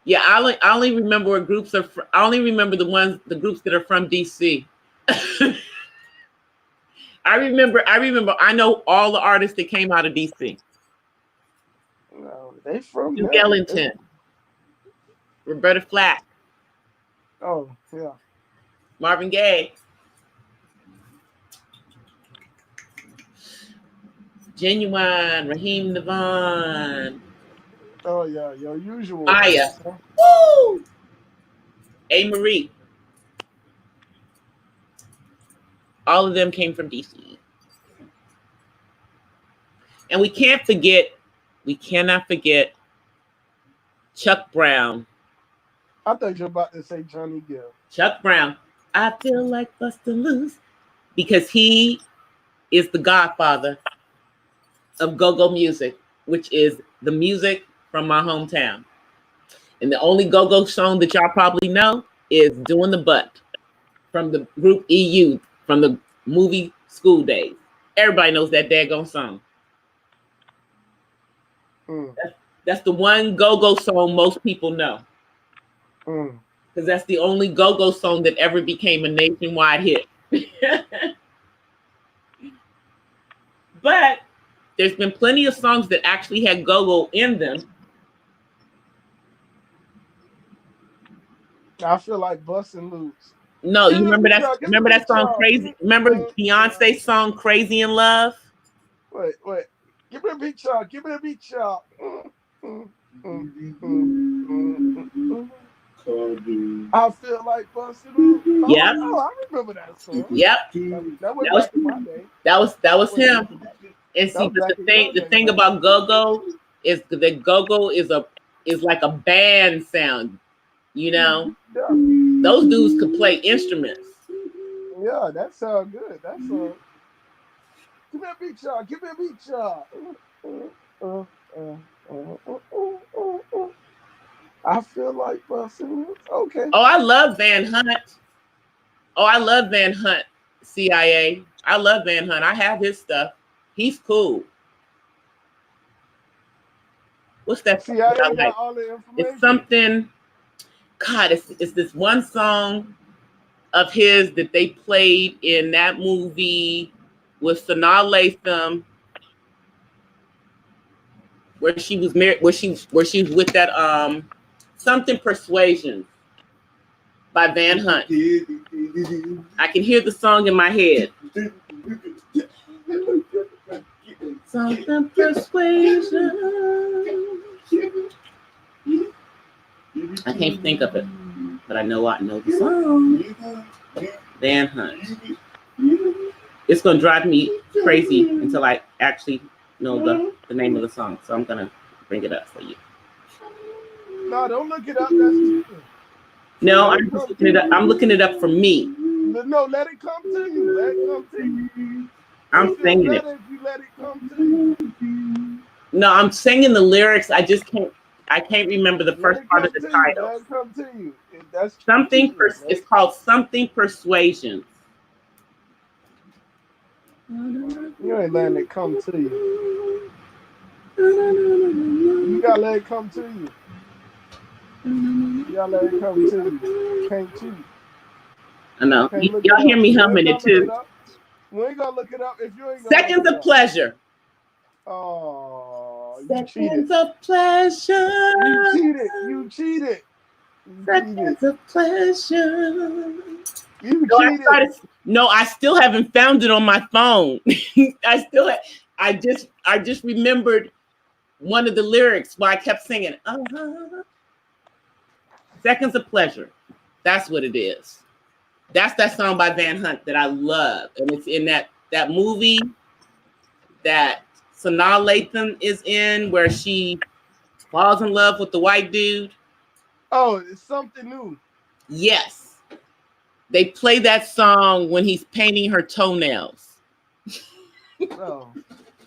Yeah, I only remember where groups are. I only remember the groups that are from DC. I remember. I know all the artists that came out of DC. No, they from Duke there. Ellington, Roberta Flack. Oh yeah. Marvin Gaye. Genuine, Raheem Devon. Oh yeah, your usual. Maya. Woo! A. Marie. All of them came from DC. And we cannot forget Chuck Brown. I thought you were about to say Johnny Gill. Chuck Brown. I feel like busting loose. Because he is the godfather of go-go music, which is the music from my hometown. And the only go-go song that y'all probably know is Doing the Butt from the group EU from the movie School Days. Everybody knows that daggone song. That's the one go-go song most people know. Because that's the only go-go song that ever became a nationwide hit. But there's been plenty of songs that actually had go-go in them. I feel like busting loose. No, you remember that song Crazy? Remember Beyonce's song Crazy in Love? Wait. Give me a beat, Chuck. I feel like busting loose. Yep. Oh, I remember that song. Yep. That was back in my day. That was him. And see, but the thing about go-go is that go-go is like a band sound, you know? Yeah. Those dudes could play instruments. Yeah, that sounds good. That sound. Give me a beat, Chuck. I feel like busting. Okay. Oh, I love Van Hunt. CIA. I love Van Hunt. I have his stuff. He's cool. What's that? CIA got all the information. It's something. God, it's this one song of his that they played in that movie with Sanaa Lathan, where she was married, where she was with that something Persuasion by Van Hunt. I can hear the song in my head. Something Persuasion. I can't think of it, but I know the song. Van Hunt. It's gonna drive me crazy until I actually know the name of the song. So I'm gonna bring it up for you. No, don't look it up. That's cheating. No, I'm just looking it up. I'm looking it up for me. No, let it come to you. I'm singing it. You let it come to you. No, I'm singing the lyrics. I can't remember the first part of the title. Let it come to you. That's something. It's called Something Persuasion. You ain't letting it come to you. You gotta let it come to you. You gotta let it come to you. Can't cheat. I know. Y'all hear me humming it too. We ain't gonna look it up if you ain't gonna. Seconds of Pleasure. Oh, you Seconds of Pleasure. You cheated. Seconds of Pleasure. You cheated. I still haven't found it on my phone. I just remembered one of the lyrics where I kept singing. Seconds of Pleasure. That's what it is. That's that song by Van Hunt that I love, and it's in that movie that Sanaa Lathan is in, where she falls in love with the white dude. Oh, it's something new. Yes, they play that song when he's painting her toenails. Oh,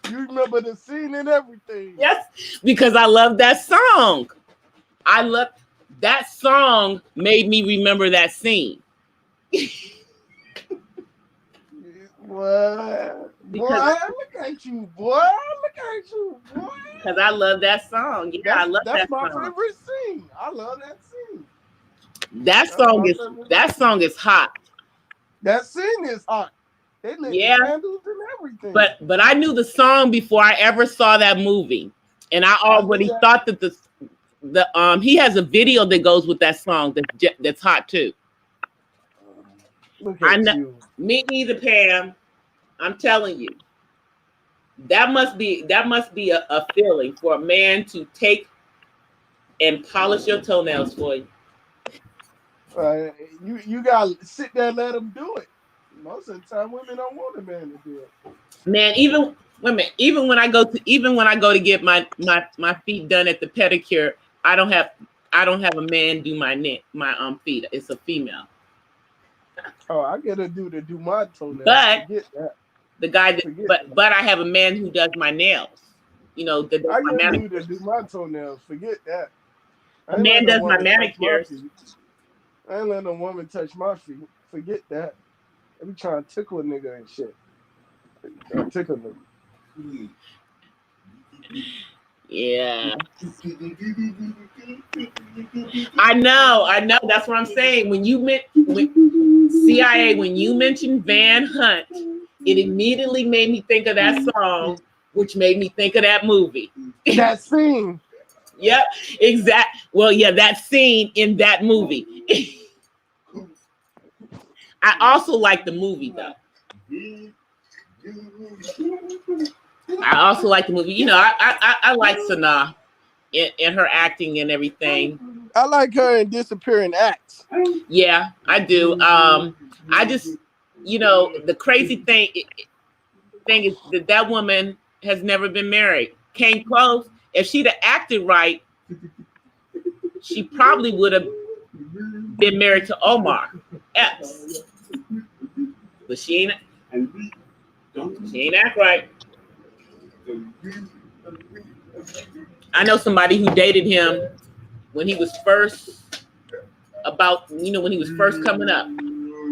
you remember the scene and everything. Yes, because I love that song. I love that song. Made me remember that scene. Boy, Because look at you, boy. Look at you, boy. Because I love that song. Yeah, I love that song. That's my favorite scene. I love that scene. That song is hot. That scene is hot. They lit candles and everything. But I knew the song before I ever saw that movie, and I already thought that the he has a video that goes with that song that's hot too. Look at you. Me neither, Pam. I'm telling you, that must be a feeling for a man to take and polish your toenails for you. You gotta sit there and let them do it. Most of the time, women don't want a man to do it. Man, even when I go to get my feet done at the pedicure, I don't have a man do my feet. It's a female. Oh, I get a dude to do my toenails. But the guy but I have a man who does my nails. You know, I get a dude to do my toenails. Forget that. A man does my manicures. I ain't letting a woman touch my feet. Forget that. I be trying to tickle a nigga and shit. Tickle nigga. Yeah. I know. That's what I'm saying. When you mentioned Van Hunt, it immediately made me think of that song, which made me think of that movie. That scene. Yep, exactly. Well, yeah, that scene in that movie. I also like the movie, though. I also like the movie. You know, I like Sanaa in her acting and everything. I like her in Disappearing Acts. Yeah, I do. I just, you know, the crazy thing is that woman has never been married. Came close. If she'd have acted right, she probably would have been married to Omar Epps. But she ain't act right. I know somebody who dated him when he was first coming up.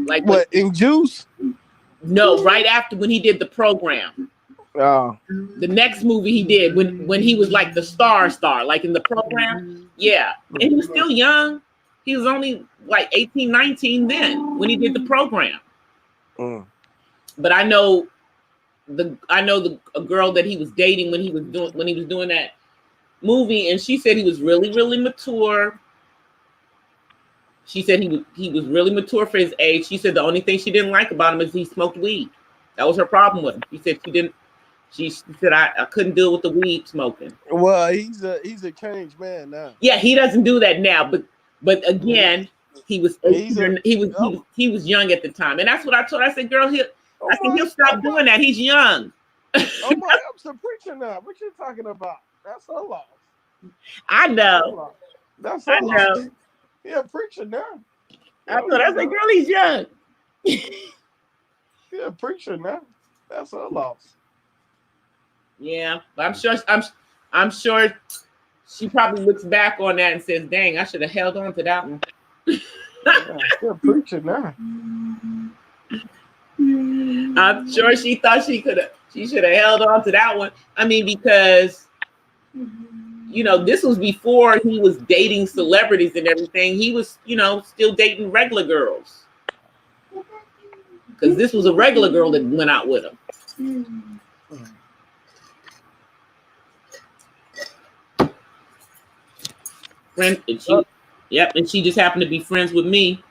Like what, in Juice? No, right after when he did the program. Oh. The next movie he did when he was like the star, like in the program. Yeah. And he was still young. He was only like 18, 19 then when he did the program. Mm. But I know a girl that he was dating when he was doing that movie, and she said he was really, really mature. She said he was really mature for his age. She said the only thing she didn't like about him is he smoked weed. That was her problem with him. She said I couldn't deal with the weed smoking. Well, he's a changed man now. Yeah, he doesn't do that now, but again, he was young at the time, and that's what I told her. I said, girl, he'll stop doing that. He's young. Oh my, I'm some preacher now. What you talking about? That's her loss. I know. That's her loss. He a preacher now. I said, girl, he's young. He a preacher now. That's her loss. Yeah, but I'm sure she probably looks back on that and says, dang, I should have held on to that one. Yeah, she a preacher now. I'm sure she thought she should have held on to that one. I mean, because you know, this was before he was dating celebrities and everything. He was, you know, still dating regular girls. Because this was a regular girl that went out with him. Friend, and she just happened to be friends with me.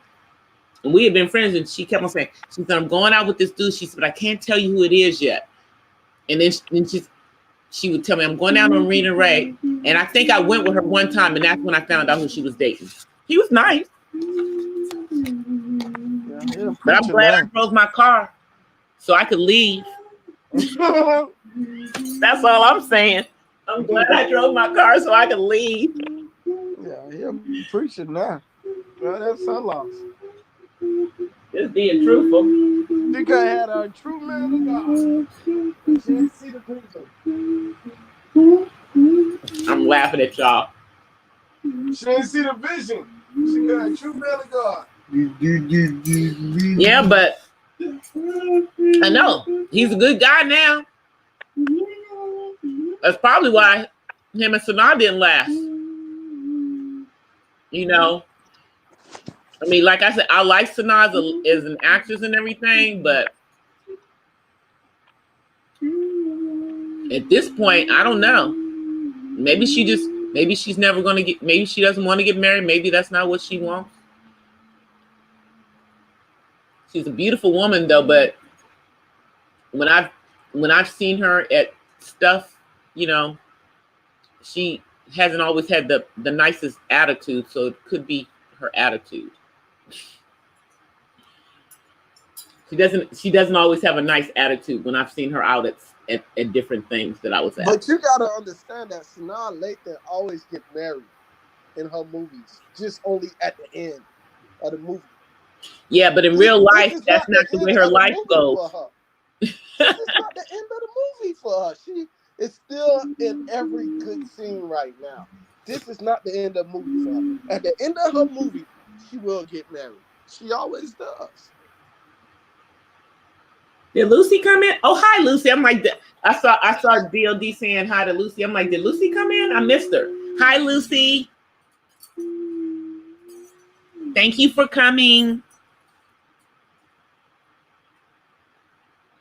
And we had been friends, and she kept on saying, she said, I'm going out with this dude. She said, but I can't tell you who it is yet. And then she would tell me, I'm going down on Rena Ray. And I think I went with her one time, and that's when I found out who she was dating. He was nice. Yeah, you're But I'm preaching glad I now. drove my car so I could leave. That's all I'm saying. I'm glad I drove my car so I could leave. Yeah, you're preaching now. Well, that's her loss. Just being truthful. She could have had a true man of God. But she didn't see the vision. I'm laughing at y'all. She didn't see the vision. She got a true man of God. Yeah, but I know he's a good guy now. That's probably why him and Sanaa didn't last. You know, I mean, like I said, I like Sanaa as an actress and everything, but at this point, I don't know. Maybe she's never going to get, maybe she doesn't want to get married. Maybe that's not what she wants. She's a beautiful woman though, but when I've seen her at stuff, you know, she hasn't always had the nicest attitude, so it could be her attitude. She doesn't always have a nice attitude when I've seen her out at different things that I was at. But you gotta understand that Sanaa Lathan always get married in her movies, just only at the end of the movie. Yeah, but in real life, that's not the way her life goes. For her. This is not the end of the movie for her. She is still in every good scene right now. This is not the end of the movie for her. At the end of her movie, she will get married. She always does. Did Lucy come in? Oh, hi, Lucy. I'm like, I saw DLD saying hi to Lucy. I'm like, did Lucy come in? I missed her. Hi, Lucy. Thank you for coming.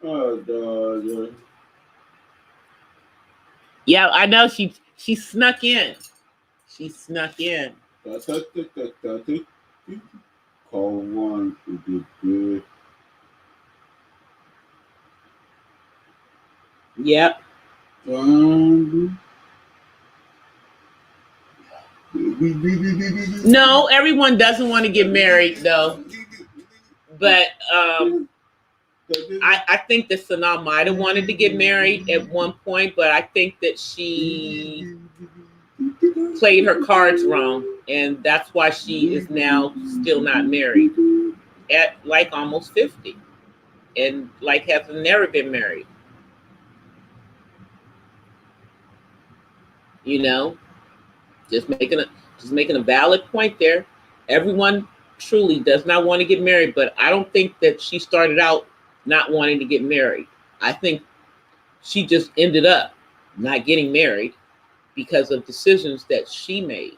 Oh, dog. Yeah, I know she snuck in. She snuck in. Call one to be good. Yep. No, everyone doesn't want to get married though. But I think that Sanaa might have wanted to get married at one point, but I think that she played her cards wrong, and that's why she is now still not married at like almost 50, and like has never been married. You know, just making a valid point there. Everyone truly does not want to get married, but I don't think that she started out not wanting to get married. I think she just ended up not getting married because of decisions that she made.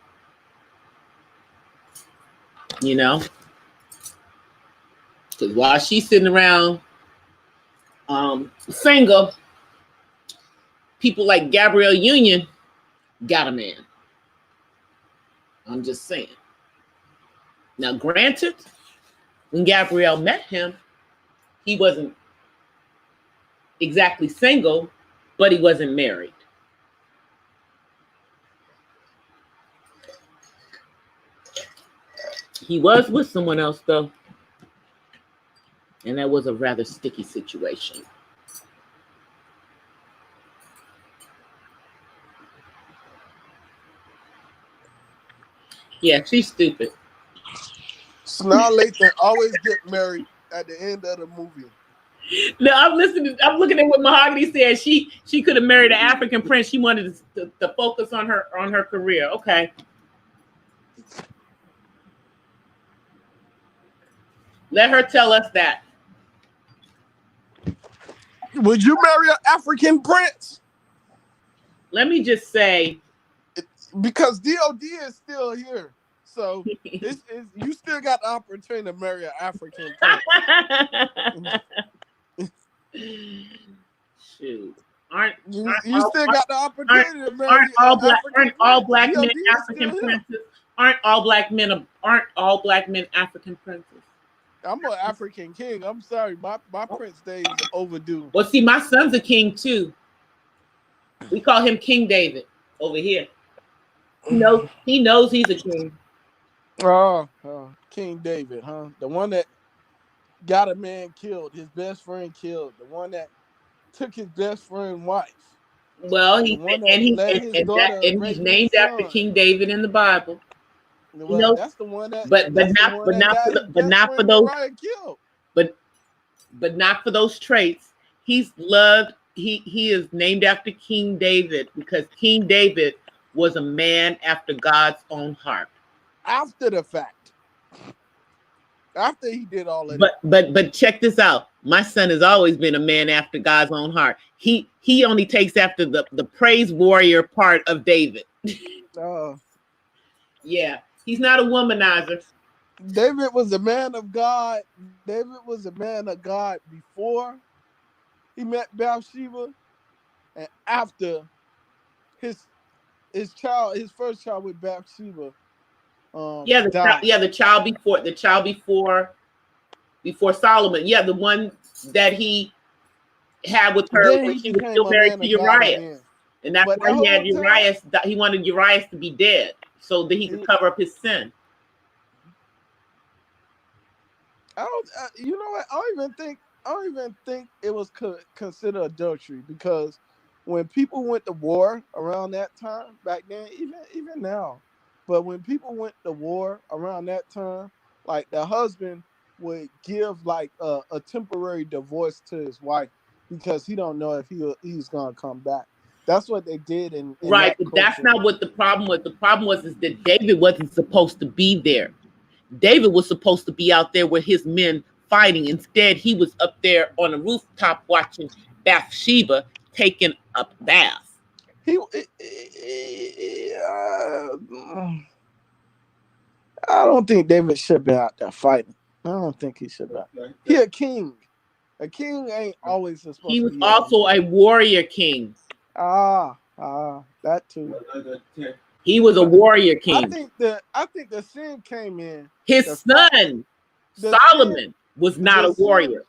You know, because while she's sitting around single, people like Gabrielle Union got a man. I'm just saying. Now, granted, when Gabrielle met him, he wasn't exactly single, but he wasn't married. He was with someone else, though. And that was a rather sticky situation. Yeah, she's stupid. Sanaa Lathan always get married at the end of the movie. No, I'm looking at what Mahogany said. She could have married an African prince. She wanted to focus on her career. Okay. Let her tell us that. Would you marry an African prince? Let me just say, because DOD is still here, so you still got the opportunity to marry an African prince. Shoot, you still got the opportunity to marry aren't all black men African princes? Aren't all black men African princes? I'm an African king. I'm sorry, my prince days is overdue. Well, see, my son's a king too. We call him King David over here. He knows he's a king. Oh, King David, huh? The one that got a man killed, his best friend killed, the one that took his best friend's wife, Well, the he one that and he let his daughter and he's rape his named after son. King David in the Bible. You Well, know, that's the one that but that's the one that got his best not for friend those Uriah killed. but not for those traits. He's loved. He is named after King David because King David was a man after God's own heart. After the fact, after he did all of that. But check this out. My son has always been a man after God's own heart. He only takes after the praise warrior part of David. Uh, Yeah, he's not a womanizer. David was a man of God. David was a man of God before he met Bathsheba, and after his his first child with Bathsheba, Yeah, died. the child before Solomon. Yeah, the one that he had with her Then when he she was became still a married man to of God Uriah, again. and that's But why that he had whole time, Uriah. He wanted Uriah to be dead so that he could cover up his sin. I don't. You know what? I don't even think it was considered adultery, because when people went to war around that time back then, even now, but when people went to war around that time, like the husband would give like a temporary divorce to his wife because he don't know if he's gonna come back. That's what they did in Right, that but that's culture. not what the problem was. The problem was is that David wasn't supposed to be there. David was supposed to be out there with his men fighting. Instead, he was up there on a rooftop watching Bathsheba taking a bath. He, I don't think David should be out there fighting. I don't think he should be. He a king. A king ain't always He supposed to was be out also there. a warrior king. That too. He was a But warrior I king. think the sin came in His the fact son, the sin Solomon, was not the a sin warrior.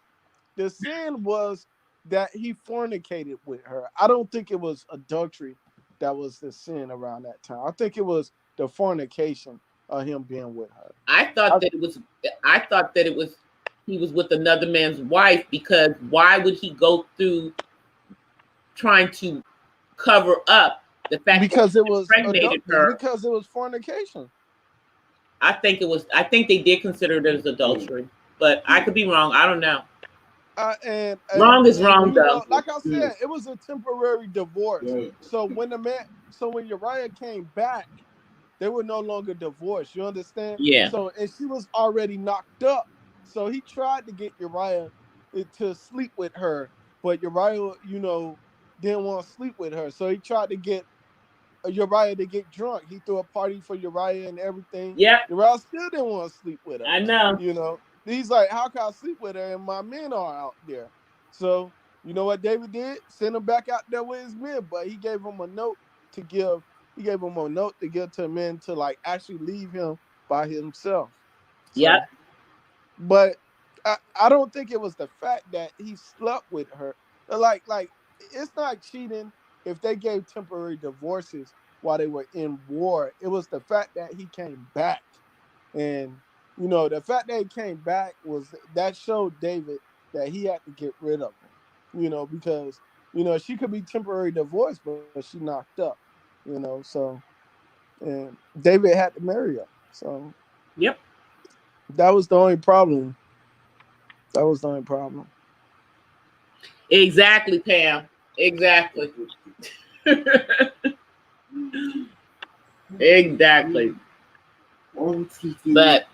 the sin was that he fornicated with her. I don't think it was adultery that was the sin around that time. I think it was the fornication of him being with her. I thought that it was he was with another man's wife, because why would he go through trying to cover up the fact that Because he it was impregnated her? because it was fornication. I think they did consider it as adultery, but I could be wrong. I don't know. Wrong is And wrong, you though. know, like I said, it was a temporary divorce. So when Uriah came back, they were no longer divorced. You understand? Yeah. So, and she was already knocked up. So he tried to get Uriah to sleep with her, but Uriah, didn't want to sleep with her. So he tried to get Uriah to get drunk. He threw a party for Uriah and everything. Yep. Uriah still didn't want to sleep with her. I know. He's like, how can I sleep with her and my men are out there? So you know what David did? Send him back out there with his men, but he gave him a note to give. He gave him a note to give to men to like actually leave him by himself. Yep. So, but I don't think it was the fact that he slept with her. Like it's not cheating if they gave temporary divorces while they were in war. It was the fact that he came back, and the fact that he came back was that showed David that he had to get rid of her. Because she could be temporary divorced, but she knocked up. So and David had to marry her. So Yep. that was the only problem. That was the only problem. Exactly, Pam. Exactly. Exactly. But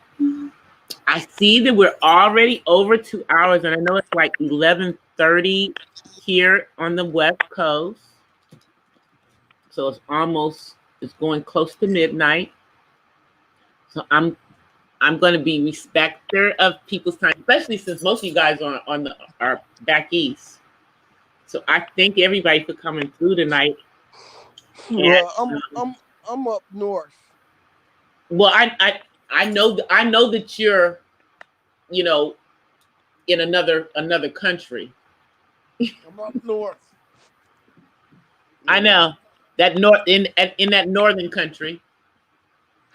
I see that we're already over 2 hours, and I know it's like 11:30 here on the West Coast. So it's going close to midnight. So I'm going to be respecter of people's time, especially since most of you guys are back east. So I thank everybody for coming through tonight. Well, I'm up north. Well, I know that you're, in another country. I'm up north. I know that in that northern country.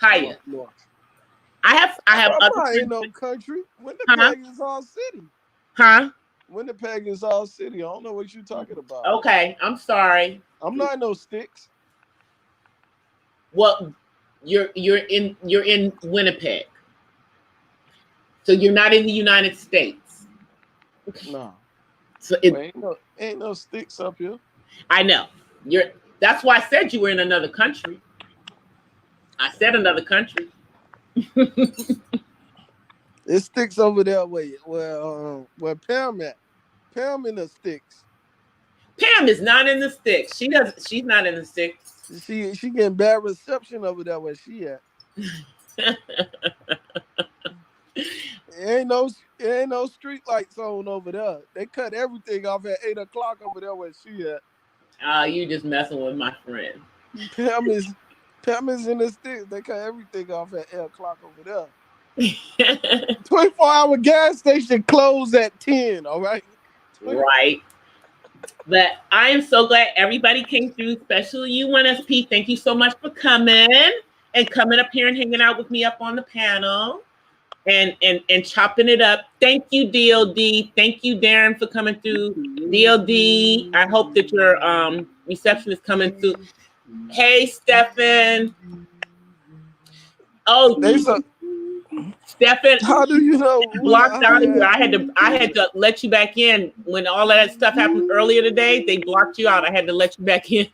I'm Hiya. up north. I have other I ain't friends. no country. Huh? Winnipeg is all city. Huh? Winnipeg is all city. I don't know what you're talking about. Okay, I'm sorry. I'm not in no sticks. Well, you're in Winnipeg, so you're not in the United States. No. So Ain't no sticks up here. I know that's why I said you were in another country. I said another country. It sticks over there where Pam at. Pam in the sticks. Pam is not in the sticks. She's not in the sticks. She getting bad reception over there where she at. It ain't no street lights on over there. They cut everything off at 8 o'clock over there where she at. You just messing with my friend. Pam is in the sticks. They cut everything off at 8 o'clock over there. 24-hour gas station closed at 10. All right. Right. But I am so glad everybody came through, especially you, 1SP. Thank you so much for coming up here and hanging out with me up on the panel and chopping it up. Thank you, DLD. Thank you, Darren, for coming through. DLD, I hope that your reception is coming through. Hey, Stefan. Oh, Stefan, how do you know? Blocked out of here. I had to let you back in when all of that stuff happened earlier today. They blocked you out. I had to let you back in.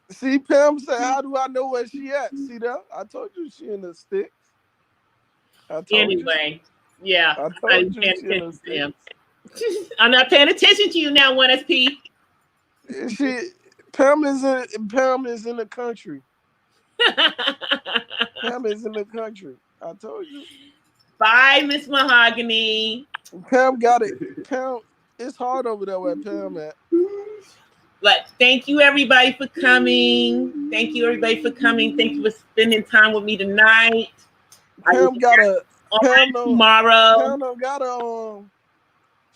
See, Pam said, "How do I know where she at?" See that? I told you she in the sticks. Anyway, yeah, I told you she in the sticks. I'm not paying attention to you now, 1SP. Pam is in the country. Pam is in the country. I told you. Bye, Miss Mahogany. Pam got it. Pam, it's hard over there where Pam at. But thank you, everybody, for coming. Thank you, everybody, for coming. Thank you for spending time with me tonight. Pam got a tomorrow. Pam don't got a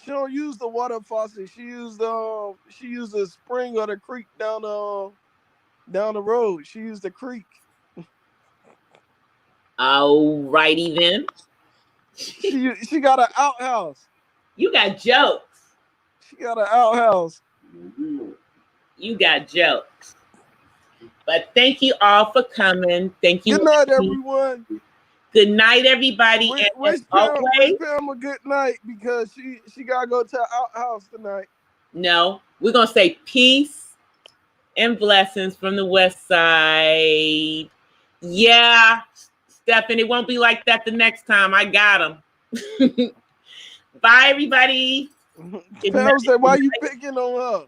she don't use the water faucet. She used the spring or the creek down the road. She used the creek. Alrighty then. She got an outhouse. You got jokes. She got an outhouse. You got jokes. But thank you all for coming. Thank you. Good night, everyone. Good night, everybody. Wish Pam a good night because she gotta go to the outhouse tonight. No, we're gonna say peace and blessings from the West Side. Yeah, Stephen, it won't be like that the next time. I got him. Bye, everybody. Pam said, "Why you picking on her?"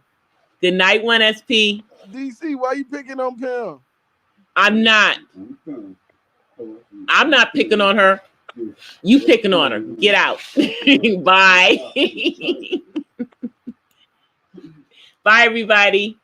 Good night, 1SP. DC, why you picking on Pam? I'm not. I'm not picking on her. You picking on her. Get out. Bye. Bye, everybody.